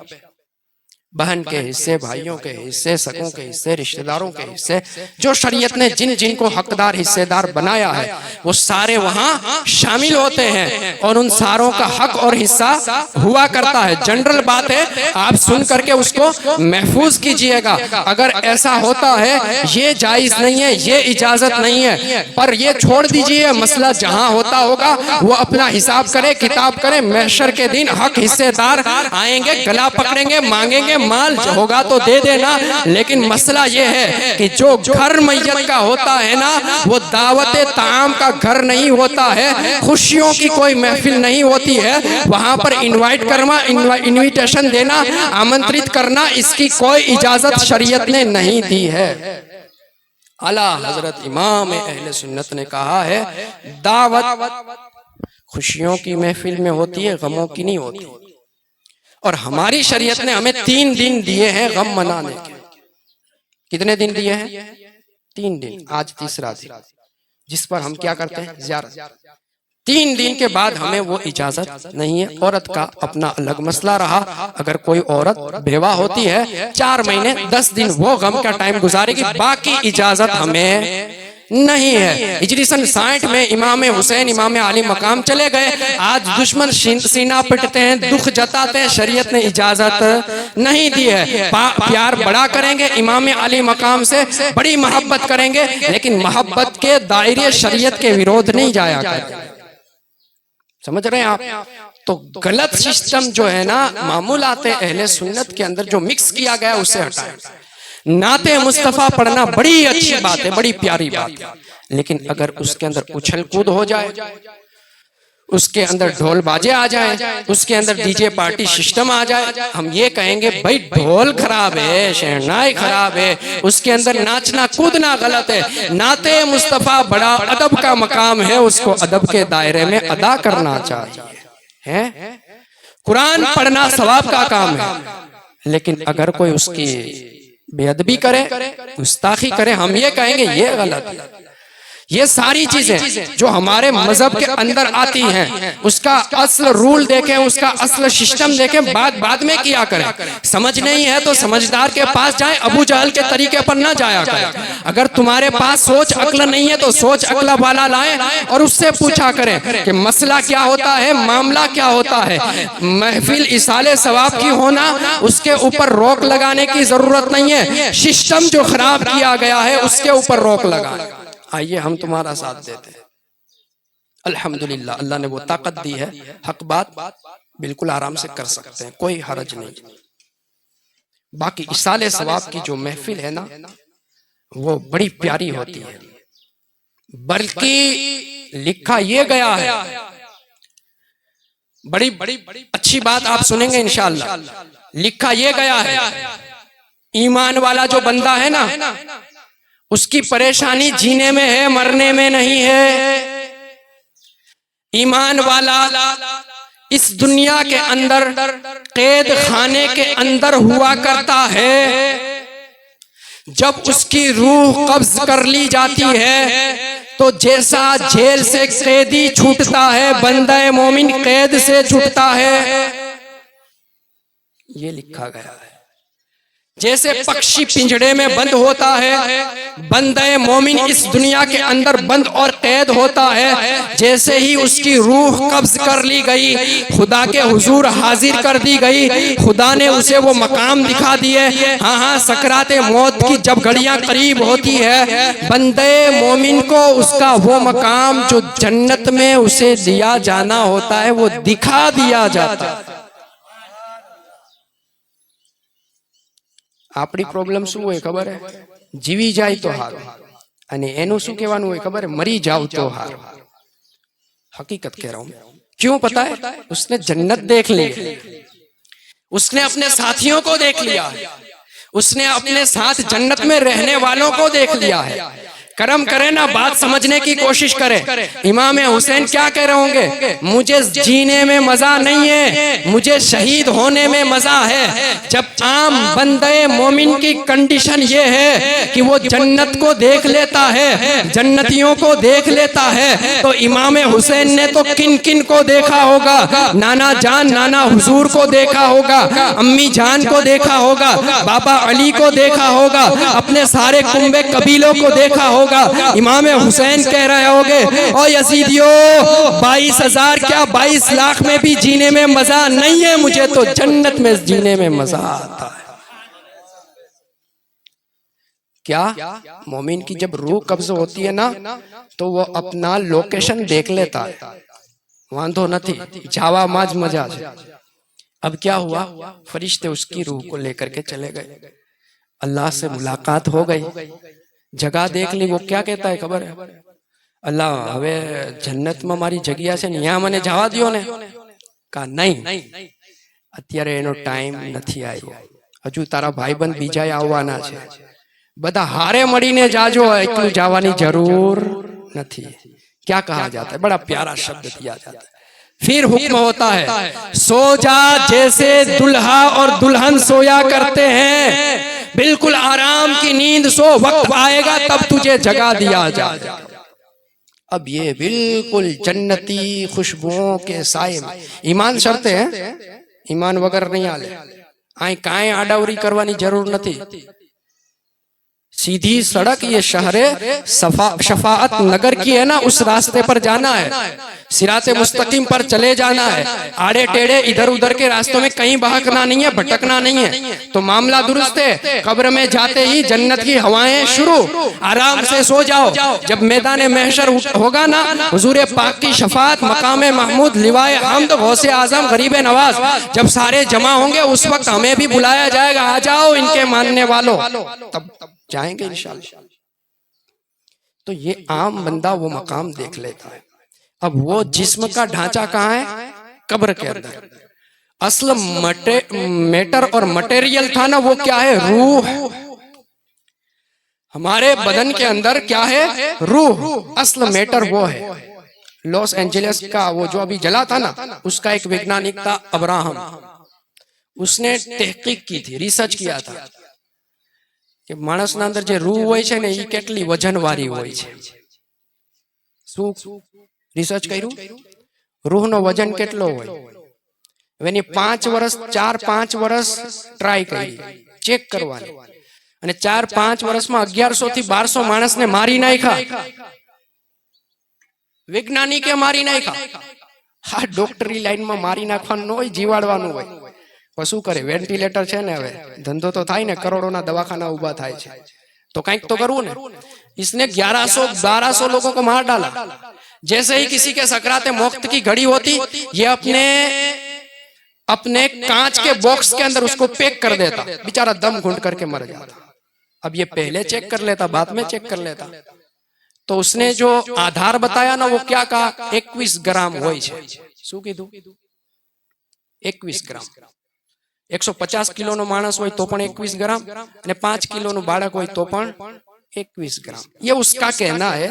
बहन के हिस्से, भाइयों के हिस्से, सगों के हिस्से, रिश्तेदारों के हिस्से, जो शरीयत ने जिन जिन को हकदार हिस्सेदार बनाया है वो सारे वहां शामिल होते हैं और उन सारों का हक और हिस्सा हुआ करता है। जनरल बात है, आप सुन करके उसको महफूज कीजिएगा। अगर ऐसा होता है ये जायज नहीं है, ये इजाजत नहीं है, पर ये छोड़ दीजिए, मसला जहां होता होगा वो अपना हिसाब करे, किताब करे। महशर के दिन हक हिस्सेदार आएंगे, गला पकड़ेंगे, मांगेंगे, माल जो होगा तो दे देना। लेकिन मसला यह है कि जो घर मैयत का होता है ना, वो दावते ताम का घर नहीं होता है, खुशियों की कोई महफिल नहीं होती है। वहां पर इनवाइट करना, इनविटेशन देना, आमंत्रित करना, इसकी कोई इजाजत शरीयत ने नहीं दी है। आला हजरत इमाम अहले सुन्नत ने कहा है, दावत खुशियों की महफिल में होती है, गमों की नहीं होती। और हमारी शरीयत ने हमें 3 दिन दिए हैं गम मनाने के। कितने दिन दिए हैं? 3 दिन। आज तीसरा दिन, जिस पर हम क्या करते हैं? ज़ियारत। 3 दिन के बाद हमें वो इजाजत नहीं है। औरत का अपना अलग मसला रहा। अगर कोई औरत बेवा होती है, 4 महीने 10 दिन वो गम का टाइम गुजारेगी, बाकी इजाजत हमें नहीं है। हिजरी सन 60 में इमाम हुसैन, इमाम अली मकाम चले गए। आज दुश्मन सीना पिटते हैं, दुख जताते हैं, शरीयत ने इजाजत नहीं दी है। प्यार बड़ा करेंगे, इमाम अली मकाम से बड़ी मोहब्बत करेंगे, लेकिन मोहब्बत के दायरे शरीयत के विरोध नहीं जाया करें। समझ रहे हैं आप? तो गलत सिस्टम जो है ना, मामूलाते अहले सुन्नत के अंदर जो मिक्स किया गया उसे हटाएं। नाते मुस्तफा पढ़ना बड़ी अच्छी बात है, बड़ी प्यारी बात है, लेकिन अगर उसके अंदर उछल कूद हो जाए, उसके अंदर ढोल बाजे आ जाए, उसके अंदर डीजे पार्टी सिस्टम आ जाए, हम ये कहेंगे भाई ढोल खराब है, शहनाई खराब है, उसके अंदर नाचना कूदना गलत है। नाते मुस्तफा बड़ा अदब का मकाम है, उसको अदब के दायरे में अदा करना चाहिए है। कुरान पढ़ना सवाब का काम है, लेकिन अगर कोई उसकी बेअदबी करे, गुस्ताखी करे, हम ये कहेंगे ये गलत है। ये सारी चीजें जो हमारे मजहब के अंदर आती हैं, उसका असल रूल देखें, उसका असल सिस्टम देखें, बाद में किया करें। समझ नहीं है तो समझदार के पास जाएं, अबू जहल के तरीके पर ना जाया करें। अगर तुम्हारे पास सोच अक्ल नहीं है तो सोच अक्ल वाला लाएं और उससे पूछा करें कि मसला क्या होता है, मामला क्या होता है। महफिल इसाले सवाब की होना, उसके ऊपर रोक लगाने की जरूरत नहीं है। सिस्टम जो खराब किया गया है उसके ऊपर रोक लगाएं। आइए हम तुम्हारा साथ देते हैं। अल्हम्दुलिल्लाह, अल्लाह ने वो ताकत दी है, हक बात बिल्कुल आराम से कर सकते हैं, कोई हरज नहीं। बाकी इसाले सवाब की जो महफिल है ना, वो बड़ी प्यारी होती है। बल्कि लिखा ये गया है, बड़ी अच्छी बात आप सुनेंगे इंशाअल्लाह। लिखा ये गया है, ईमान वाला जो बंदा है ना, उसकी परेशानी जीने में है, मरने में नहीं है। ईमान वाला इस दुनिया के अंदर कैद खाने के अंदर हुआ करता है। जब उसकी रूह कब्ज कर ली जाती है तो जैसा जेल से कैदी छूटता है, बंदा मोमिन कैद से छूटता है। ये लिखा गया है। जैसे पक्षी पिंजड़े में बंद होता है, बंदे मोमिन इस दुनिया के अंदर बंद और कैद होता है। जैसे ही उसकी रूह कब्ज कर ली गई, खुदा के हुजूर हाजिर कर दी गई, खुदा ने उसे वो मकाम दिखा दिए। हाँ, सकराते मौत की जब घड़ियां करीब होती है, बंदे मोमिन को उसका वो मकाम जो जन्नत में उसे दिया जाना होता है वो दिखा दिया जाता है। આપણી પ્રોબ્લેમ શું હોય ખબર હે? જીવી જાય તો હારું, અને એનું શું કહેવાનું હોય ખબર હે? મરી જાવ તો હારું। हकीकत कह रहा हूं। क्यों पता है? उसने जन्नत देख ली, उसने अपने साथियों को देख लिया, उसने अपने साथ जन्नत में रहने वालों को देख लिया है। कर्म करे ना, बात समझने की कोशिश करे। इमाम हुसैन क्या कह रहे होंगे, मुझे जीने में मजा नहीं है, मुझे शहीद होने में मजा है। जब आम बंदे मोमिन की कंडीशन ये है कि वो जन्नत को देख लेता है, जन्नतियों को देख लेता है, तो इमाम हुसैन ने तो किन किन को देखा होगा, नाना जान नाना हुजूर को देखा होगा, अम्मी जान को देखा होगा, बाबा अली को देखा होगा, अपने सारे कुंबे कबीलों को देखा होगा। इमाम हुसैन कह रहे होंगे, ओ यजीदियों 22,000 क्या 22 लाख में भी जीने में मजा नहीं है, मुझे तो जन्नत में जीने में मजा आता है। क्या मोमिन की जब रूह कब्ज होती है ना, तो वो अपना लोकेशन देख लेता है, वांधो नहीं, जावा माज मजा है। अब क्या हुआ, फरिश्ते उसकी रूह को लेकर के चले गए, अल्लाह से मुलाकात हो गई, जगह देख ली। वो क्या कहता है खबर है, अल्लाह हवे जन्नत में मारी जग्या છે ને ન્યા મને જવા દ્યો ને। કા નહીં, અત્યારે એનો ટાઈમ નથી આવ્યો, હજુ તારા ભાઈબંધ બીજા આવવાના છે, બધા હારે મળીને જાજો, એકલું જવાની જરૂર નથી। क्या कहा जाता है, बड़ा प्यारा शब्द दिया जाता है। फिर हुक्म होता है, सो जा जैसे दुल्हा और दुल्हन सोया करते हैं, बिल्कुल आराम की नींद सो, वक्त आएगा तब तुझे जगा दिया जाएगा। अब ये बिल्कुल जन्नती खुशबुओं के साए में ईमान शर्ते हैं, ईमान वगर नहीं आले, आई काए आडावरी करवानी जरूर नहीं, सीधी सड़क ये शहरे शफाअत नगर की है ना, उस रास्ते पर जाना है, सिराते मुस्तकीम पर चले जाना है, आड़े टेढ़े इधर उधर के रास्तों में कहीं बहकना नहीं है, भटकना नहीं है। तो मामला दुरुस्त है, कब्र में जाते ही जन्नत की हवाएं शुरू, आराम से सो जाओ। जब मैदान महशर होगा ना, हुजूर पाक की शफाअत, मकाम महमूद, लिवाए हम्द, गौसे आजम, गरीब नवाज जब सारे जमा होंगे, उस वक्त हमें भी बुलाया जाएगा, आ जाओ इनके मानने वालों, तब जाएंगे इंशाअल्लाह। तो ये आम बंदा वो मकाम देख लेता है। अब वो जिस्म का ढांचा कहाँ है, कब्र के अंदर। असल मैटर और मटेरियल था ना, वो क्या है, रूह। हमारे बदन के अंदर क्या है, रूह, असल मैटर वो है। लॉस एंजलिस का वो जो अभी जला था ना, उसका एक वैज्ञानिक था अब्राहम, उसने तहकीक की थी, रिसर्च किया था कि माणसना अंदर जे रूह होय छे ने ई केटली वजनवारी होय छे। શું રિસર્ચ કર્યું, રૂહનો વજન કેટલો હોય, એની 5 વર્ષ 4-5 વર્ષ ટ્રાય કરી, ચેક કરવાની, અને 4-5 વર્ષમાં 1100 થી 1200 માણસને મારી નાખ્યા, વૈજ્ઞાનિકે મારી નાખ્યા। હા, ડોક્ટરી લાઈનમાં મારી નાખવાનું ન હોય, જીવાડવાનું હોય। શું કરે, વેન્ટિલેટર છે ને, હવે ધંધો તો થાય ને, કરોડોના દવાખાના ઉભા થાય છે, तो કંઈક तो કરવું ને। इसने 1100-1200 लोगों को मार डाला। जैसे ही किसी के सकराते मौत की घड़ी होती, ये अपने कांच के बॉक्स के अंदर उसको पैक कर देता, बेचारा दम घुंट करके मर जाता। अब ये पहले चेक कर लेता, बाद में चेक कर लेता। तो उसने जो आधार बताया ना, वो क्या कहा, 21 ग्राम होय छे। શું કીધું, 21 ગ્રામ। 150 કિલોનો માણસ હોય તો પણ 21 ગ્રામ, અને 5 કિલોનું બાળક હોય તો પણ 21 ग्राम। ये उसका कहना है,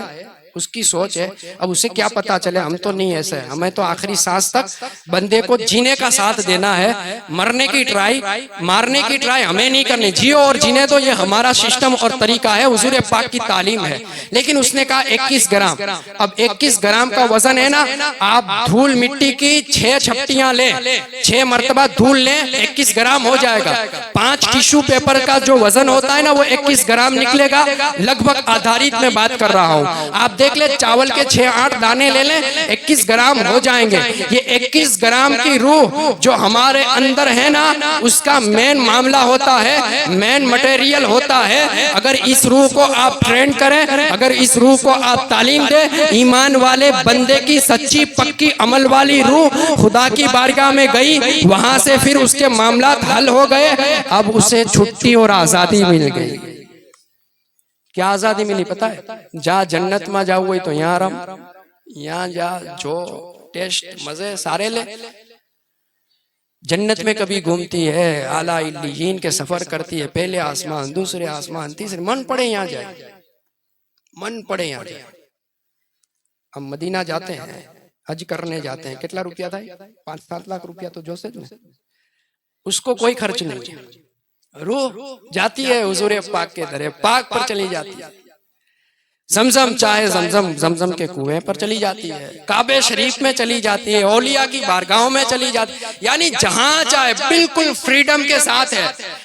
उसकी सोच है। अब उसे क्या पता चले, हम तो नहीं ऐसे, हमें तो आखिरी सांस तक बंदे को जीने का साथ देना है, मरने की ट्राई, मारने की ट्राई हमें नहीं करनी। जियो और जीने दो, ये हमारा सिस्टम और तरीका है, हुजूर पाक की तालीम है। लेकिन उसने कहा 21 ग्राम। अब 21 ग्राम का वजन है ना, आप धूल मिट्टी की 6 छपटियां ले, 6 मरतबा धूल ले, 21 ग्राम हो जाएगा। 5 टिश्यू पेपर का जो वजन होता है ना, वो 21 ग्राम निकलेगा, लगभग आधारित में बात कर रहा हूं। आप देख ले, चावल के 6-8 दाने ले लें, 21 ग्राम हो जाएंगे। ये 21 ग्राम की रूह जो हमारे अंदर है ना, उसका मेन मामला होता है, मेन मटेरियल होता है। अगर इस रूह को आप ट्रेन करें, अगर इस रूह को आप तालीम दें, ईमान वाले बंदे की सच्ची पक्की अमल वाली रूह खुदा की बारगाह में गई, वहां से फिर उसके मामला हल हो गए। अब उसे छुट्टी और आजादी मिल गई। क्या आजादी मिली पता है, जा जन्नत में जाओ हुई तो यहाँ आराम, यहाँ जा जो टेस्ट मजे सारे ले। जन्नत में कभी घूमती है, आला इल्लीयीन के सफर करती है, पहले आसमान, दूसरे आसमान, तीसरे, मन पड़े यहाँ जाए, मन पड़े यहाँ जाए। हम मदीना जाते हैं, हज करने जाते हैं, कितना रुपया था? 5-7 लाख रुपया तो जोसे ना, उसको कोई खर्च नहीं। रूह जाती है हुजूर पाक के दरे पाक पर चली जाती है, जमजम चाहे जमजम के कुएं पर चली जाती है, काबे शरीफ में चली जाती है, औलिया की बारगाहों में चली जाती है, यानी जहां चाहे बिल्कुल फ्रीडम के साथ है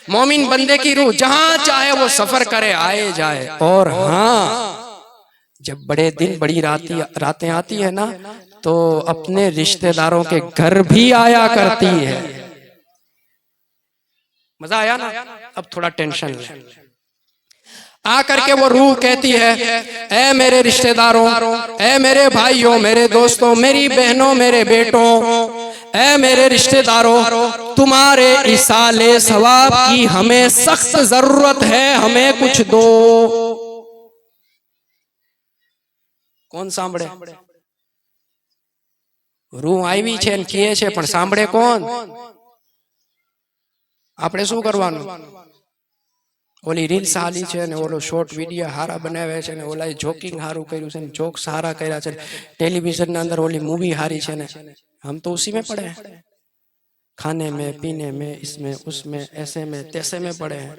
मोमिन बंदे की रूह, जहां चाहे वो सफर करे आए जाए। और हाँ, जब बड़े दिन बड़ी रातें आती है ना, तो अपने रिश्तेदारों के घर भी आया करती है। मजा आया ना? अब थोड़ा टेंशन ले। आकर के वो रूह कहती है, ऐ मेरे रिश्तेदारों, ऐ मेरे भाइयों, मेरे दोस्तों, मेरी बहनों, मेरे बेटों, ऐ मेरे रिश्तेदारों, तुम्हारे इसाले सवाब की हमें सख्त जरूरत है, हमें कुछ दो। कौन सांभळे? रूह આવી છે ને કહે છે, પણ સાંભળે કોણ? આપણે શું કરવાનું? ઓલી રીલ્સ હાલી છે ને, ઓલો શોર્ટ વિડીયો હારા બનાવે છે ને, ઓલા જોકિંગ હારું કર્યું છે ને, જોક્સ હારા કર્યા છે, ટેલિવિઝન ના અંદર ઓલી મૂવી હારી છે ને, हम तो उसी में पड़े हैं, खाने में, पीने में, इसमें उसमें, ऐसे में तैसे में पड़े हैं।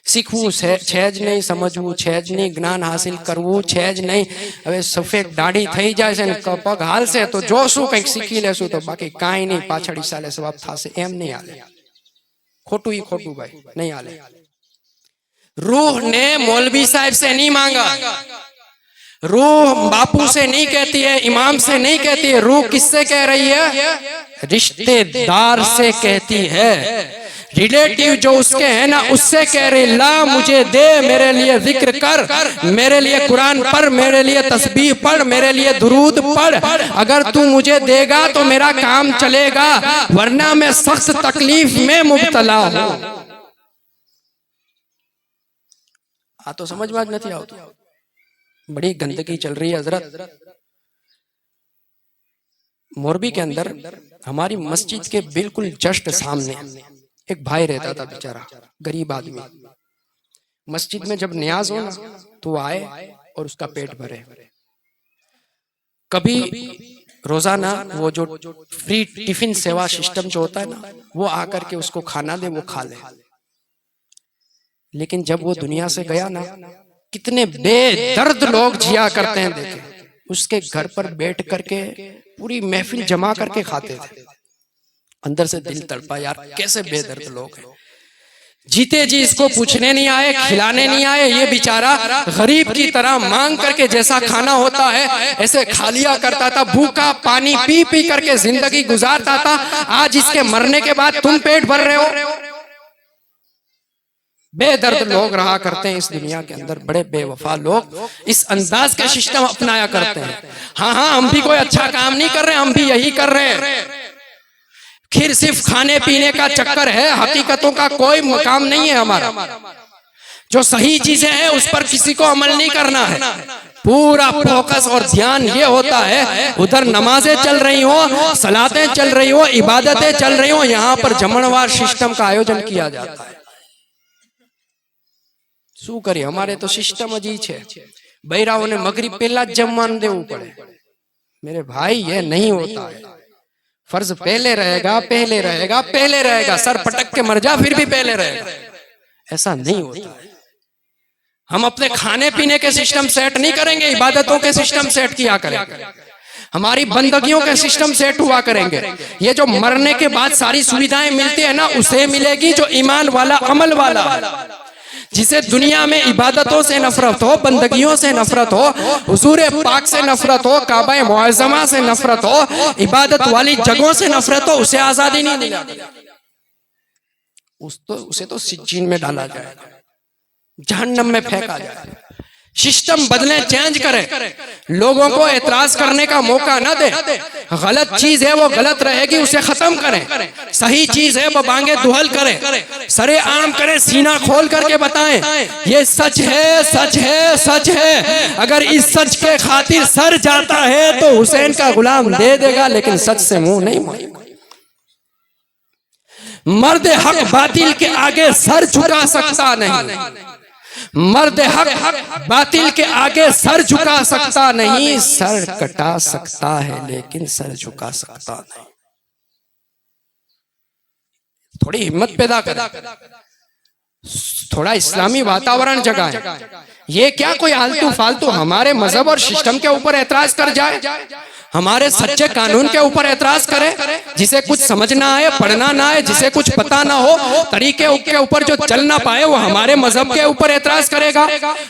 શીખવું છે જ નહીં, સમજવું છે જ નહીં, જ્ઞાન હાસિલ કરવું છે જ નહીં। હવે સફેદ દાઢી થઈ જાય છે ને પગ હાલશે તો જોશું કંઈક શીખી લેશું, તો બાકી કાંઈ નહીં, પાછળ સાલે સવાબ થશે, એમ નહીં હાલે। खोटू ही खोटू भाई, नहीं हाले। रूह ने मौलवी साहब से नहीं मांगा, रूह बापू से नहीं कहती है, इमाम से नहीं कहती है, रूह किससे कह रही है? रिश्तेदार से कहती है। रिलेटिव जो उसके हैं ना, उससे कह रही, ला मुझे दे, मेरे लिए जिक्र कर, मेरे लिए कुरान पढ़, मेरे लिए तस्बीह पढ़, मेरे लिए दुरूद पढ़। अगर तू मुझे देगा तो मेरा काम चलेगा, वरना मैं सख्त तकलीफ में मुब्तला हूं। आ तो समझ में नहीं आवती, बड़ी गंदगी चल रही है हजरत। मोरबी के अंदर हमारी मस्जिद के बिल्कुल जस्ट सामने एक भाई रहता था, बेचारा गरीब आदमी। मस्जिद में जब नियाज हो ना तो आए और उसका पेट भरे। कभी रोजाना वो जो फ्री टिफिन सेवा सिस्टम जो होता है ना, वो आकर के उसको खाना दे, वो खा ले। लेकिन जब वो दुनिया से गया ना, कितने बेदर्द लोग जिया करते हैं, देखे उसके घर पर बैठ करके पूरी महफिल जमा करके खाते थे। अंदर से दिल तड़पा, यार कैसे बेदर्द लोग हैं। जीते जी इसको पूछने नहीं आए, खिलाने नहीं आए, ये बेचारा गरीब की तरह मांग करके जैसा खाना होता है ऐसे खा लिया करता था, भूखा पानी पी पी करके जिंदगी गुजारता था। आज इसके मरने के बाद तुम पेट भर रहे हो। बेदर्द लोग रहा करते हैं इस दुनिया के अंदर, बड़े बेवफा लोग इस अंदाज का सिस्टम अपनाया करते हैं। हाँ हाँ, हम भी कोई अच्छा काम नहीं कर रहे, हम भी यही कर रहे हैं। फिर सिर्फ खाने पीने का चक्कर है, हकीकतों का कोई मकाम नहीं है हमारा। जो सही चीजें हैं उस पर किसी को अमल नहीं करना है। पूरा फोकस और ध्यान ये होता है, उधर नमाजें चल रही हो, सलातें चल रही हो, इबादतें चल रही हो, यहाँ पर जमणवार सिस्टम का आयोजन किया जाता है। શું કરીએ, અમારે तो सिस्टम જ છે, બૈરાઓને મગરીબ પહેલા જ જમવાનું દેવું પડે। मेरे भाई ये नहीं होता है, फर्ज पहले रहेगा, पहले रहेगा, पहले रहेगा, सर पटक के मर जा फिर भी पहले रहेगा, ऐसा नहीं होता है। हम अपने खाने पीने के सिस्टम सेट नहीं करेंगे, इबादतों के सिस्टम सेट किया करेंगे, हमारी बंदगियों के सिस्टम सेट हुआ करेंगे। ये जो मरने के बाद सारी सुविधाएं मिलती है ना, उसे मिलेगी जो ईमान वाला, अमल वाला, जिसे दुनिया में इबादतों से नफरत हो, बंदगियों से नफरत हो, हुजूर पाक से नफरत हो, काबा मुअज़्ज़मा से नफरत हो, इबादत वाली जगहों से नफरत हो, उसे आजादी नहीं मिलेगी। उसे तो सिज्जीन में डाला जाएगा, जहन्नम में फेंका जाएगा। सिस्टम बदले, चेंज करें, लोगों को एतराज करने का मौका न दे। गलत चीज है वो गलत रहेगी, उसे खत्म करें। सही चीज है वो बांगे दुहल करें, सरे आम करें, सीना खोल करके बताएं ये सच है, सच है, सच है। अगर इस सच के खातिर सर जाता है तो हुसैन का गुलाम दे देगा, लेकिन सच से मुंह नहीं मोड़ेगा। मर्द हक बातिल के आगे सर झुका सकता नहीं, मर्द हक बातिल के आगे सर झुका सकता नहीं, सर कटा सकता है लेकिन सर झुका सकता नहीं। थोड़ी हिम्मत पैदा करें, थोड़ा इस्लामी वातावरण जगाएं। ये क्या कोई आलतू फालतू हमारे मजहब और सिस्टम के ऊपर एतराज कर जाए, हमारे सच्चे कानून के ऊपर एतराज करे, जिसे कुछ समझ ना आए, पढ़ना ना आए, जिसे कुछ पता ना हो, तरीके के ऊपर जो चल ना पाए, वो हमारे मजहब के ऊपर एतराज करेगा,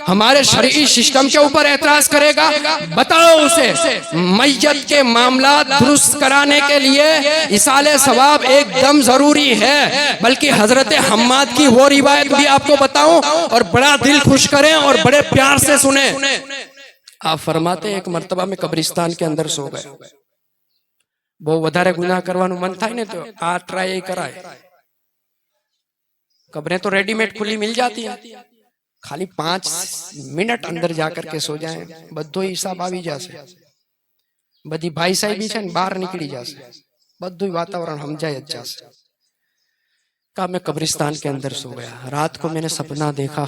हमारे शरई सिस्टम के ऊपर एतराज करेगा। बताओ उसे मैयत के मामला दुरुस्त कराने के लिए इसाले सवाब एकदम जरूरी है। बल्कि हजरत हम्माद की वो रिवायत भी आपको बताऊं और बड़ा दिल खुश करें और बड़े प्यार से सुने। आप फरमाते एक मर्तबा में कब्रिस्तान के अंदर सो गए, બહુ વધારે ગુનાહ કરવાનું મન થાય ને તો આ ટ્રાય કરાય। कब्रें तो रेडीमेड खुली मिल जाती है, खाली 5 मिनट अंदर जाकर के सो जाए, બધો હિસાબ આવી જશે, બધી ભાઈ સાહેબી છે ને બહાર નીકળી જશે, બધું વાતાવરણ સમજાય જ જશે। कहा मैं कब्रिस्तान के अंदर सो गया, रात को मैंने सपना देखा,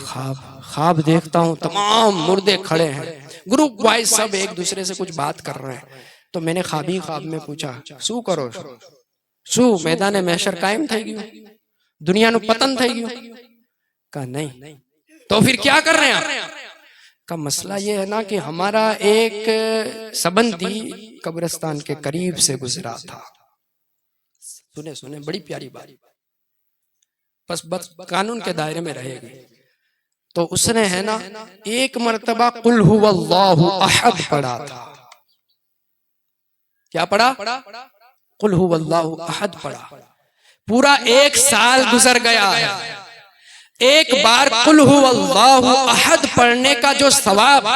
ख्वाब देखता हूँ तमाम मुर्दे खड़े हैं, ग्रुप वाइज सब एक दूसरे से कुछ बात कर रहे हैं। तो मैंने ख्वाब में पूछा शू करो शू मैदान महशर कायम થઈ ગયું, दुनियाનું पतन થઈ ગયું? कहा नहीं। तो फिर क्या कर रहे हैं आप? का मसला ये है ना कि हमारा एक संबंधी कब्रिस्तान के करीब से गुजरा था। सुने सुने बड़ी प्यारी बात, बस कानून के दायरे में रहेगी। तो उसने है ना एक मर्तबा कुल हुवल्लाहु अहद पढ़ा था। क्या पढ़ा? कुल हुवल्लाहु अहद पढ़ा। पूरा 1 साल गुजर गया है, एक बार कुल हुवल्लाहु अहद पढ़ने का जो सवाब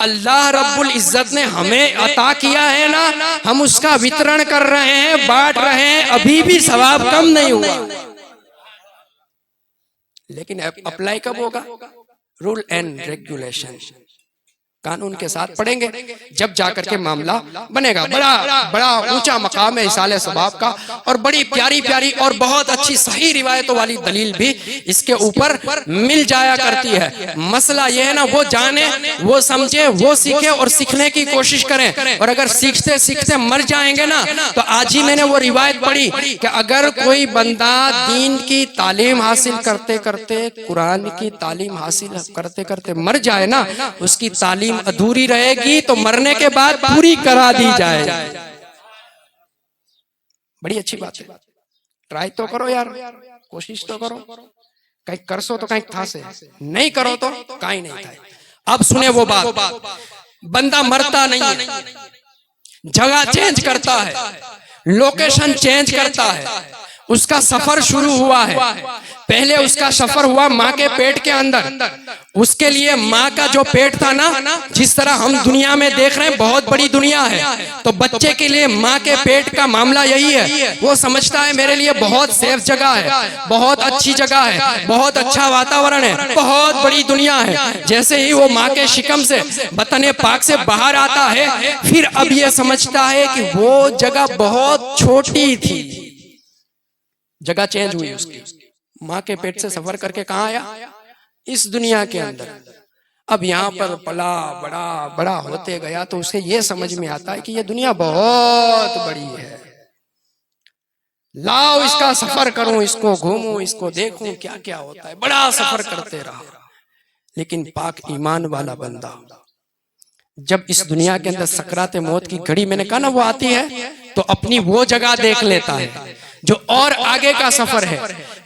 अल्लाह रब्बुल इज्जत ने हमें अता किया है ना, हम उसका वितरण कर रहे हैं, बांट रहे हैं, अभी भी सवाब कम नहीं हुआ। लेकिन अप्लाई कब होगा? रूल एंड रेगुलेशन, कानून के साथ पढ़ेंगे जब जाकर के मामला बनेगा। बड़ा ऊंचा मकाम है इसाले सवाब का, और बड़ी प्यारी प्यारी और बहुत अच्छी सही रिवायतों वाली दलील भी इसके ऊपर मिल जाया करती है। मसला यह है ना, वो जाने, वो समझे, वो सीखे और सीखने की कोशिश करें। और अगर सीखते सीखते मर जाएंगे ना, तो आज ही मैंने वो रिवायत पढ़ी कि अगर कोई बंदा दीन की तालीम हासिल करते करते, कुरान की तालीम हासिल करते करते मर जाए ना, उसकी तालीम अधूरी रहेगी तो मरने के बाद पूरी करा दी जाए। बड़ी अच्छी बात है, ट्राई तो करो यार, कोशिश तो करो, कहीं करसो तो कहीं थासे, नहीं करो तो कहीं नहीं थाए। अब सुने वो बात, बंदा मरता नहीं है, जगह चेंज करता है, लोकेशन चेंज करता है, उसका सफर शुरू हुआ है। पहले उसका सफर हुआ माँ के पेट के अंदर, उसके लिए माँ का जो पेट था ना, जिस तरह हम दुनिया में देख रहे हैं बहुत बड़ी दुनिया है, तो बच्चे के लिए माँ के पेट का मामला यही है। वो समझता है मेरे लिए बहुत सेफ जगह है, बहुत अच्छी जगह है, बहुत अच्छा वातावरण है, बहुत बड़ी दुनिया है। जैसे ही वो माँ के शिकम से, बतने पाक से बाहर आता है, फिर अब ये समझता है कि वो जगह बहुत छोटी थी, जगह चेंज हुई उसकी। माँ के पेट से सफर करके कहाँ आया? इस दुनिया के अंदर। अब यहाँ पर पला बड़ा बड़ा होते गया तो उसे ये समझ में आता है कि ये दुनिया बहुत बड़ी है, लाओ इसका सफर करूं, इसको घूमूं, इसको देखूं, क्या क्या होता है। बड़ा सफर करते रहा। लेकिन पाक ईमान वाला बंदा जब इस दुनिया के अंदर सकराते मौत की घड़ी, मैंने कहा ना वो आती है, तो अपनी वो जगह देख लेता है जो और आगे का सफर है,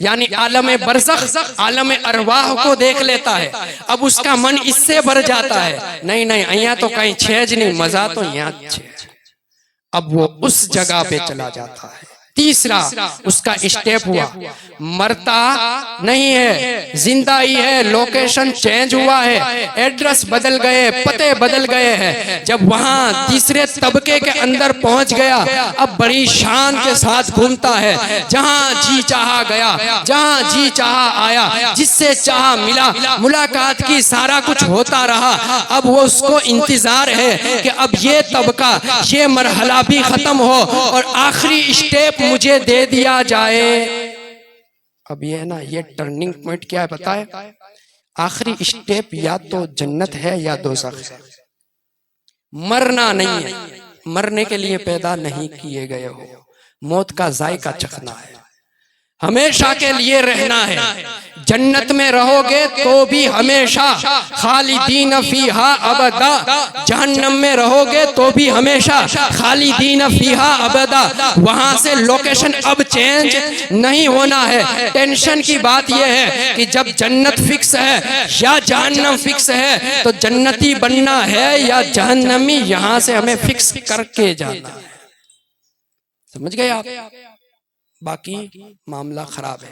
यानी आलम बरज़ख, आलम अरवाह को देख लेता है। अब उसका मन इससे भर जाता है, नहीं नहीं अहिया तो कहीं छेज नहीं, मजा तो यहाँ छे। अब वो उस जगह पे चला जाता है। तीसरा उसका स्टेप हुआ, मरता नहीं है, जिंदा ही है, लोकेशन चेंज हुआ है, एड्रेस बदल गए, पते बदल गए हैं। जब वहां तीसरे तबके के अंदर पहुंच गया, अब बड़ी शान के साथ घूमता है, जहां जी चाहा गया, जहां जी चाहा आया, जिससे चाहा मिला, मुलाकात की, सारा कुछ होता रहा। अब वो उसको इंतजार है कि अब ये तबका, ये मरहला भी खत्म हो और आखिरी स्टेप मुझे दे दिया जाए। अब ये है ना, ये टर्निंग पॉइंट क्या है पता है? आखिरी स्टेप या तो जन्नत है या दोज़ख है। मरना नहीं है, मरने के लिए पैदा नहीं किए गए हो, मौत का जायका चखना है, हमेशा के लिए रहना है। जन्नत में रहोगे तो भी हमेशा, खालिदीन फीहा अबदा। जहन्नम में रहोगे तो भी हमेशा, खालिदीन फीहा अबदा। वहां से लोकेशन अब चेंज नहीं होना है। टेंशन की बात यह है कि जब जन्नत फिक्स है या जहन्नम फिक्स है, तो जन्नती बनना है या जहन्नमी, यहां से हमें फिक्स करके जाना है। समझ गए आप? बाकी मामला खराब है।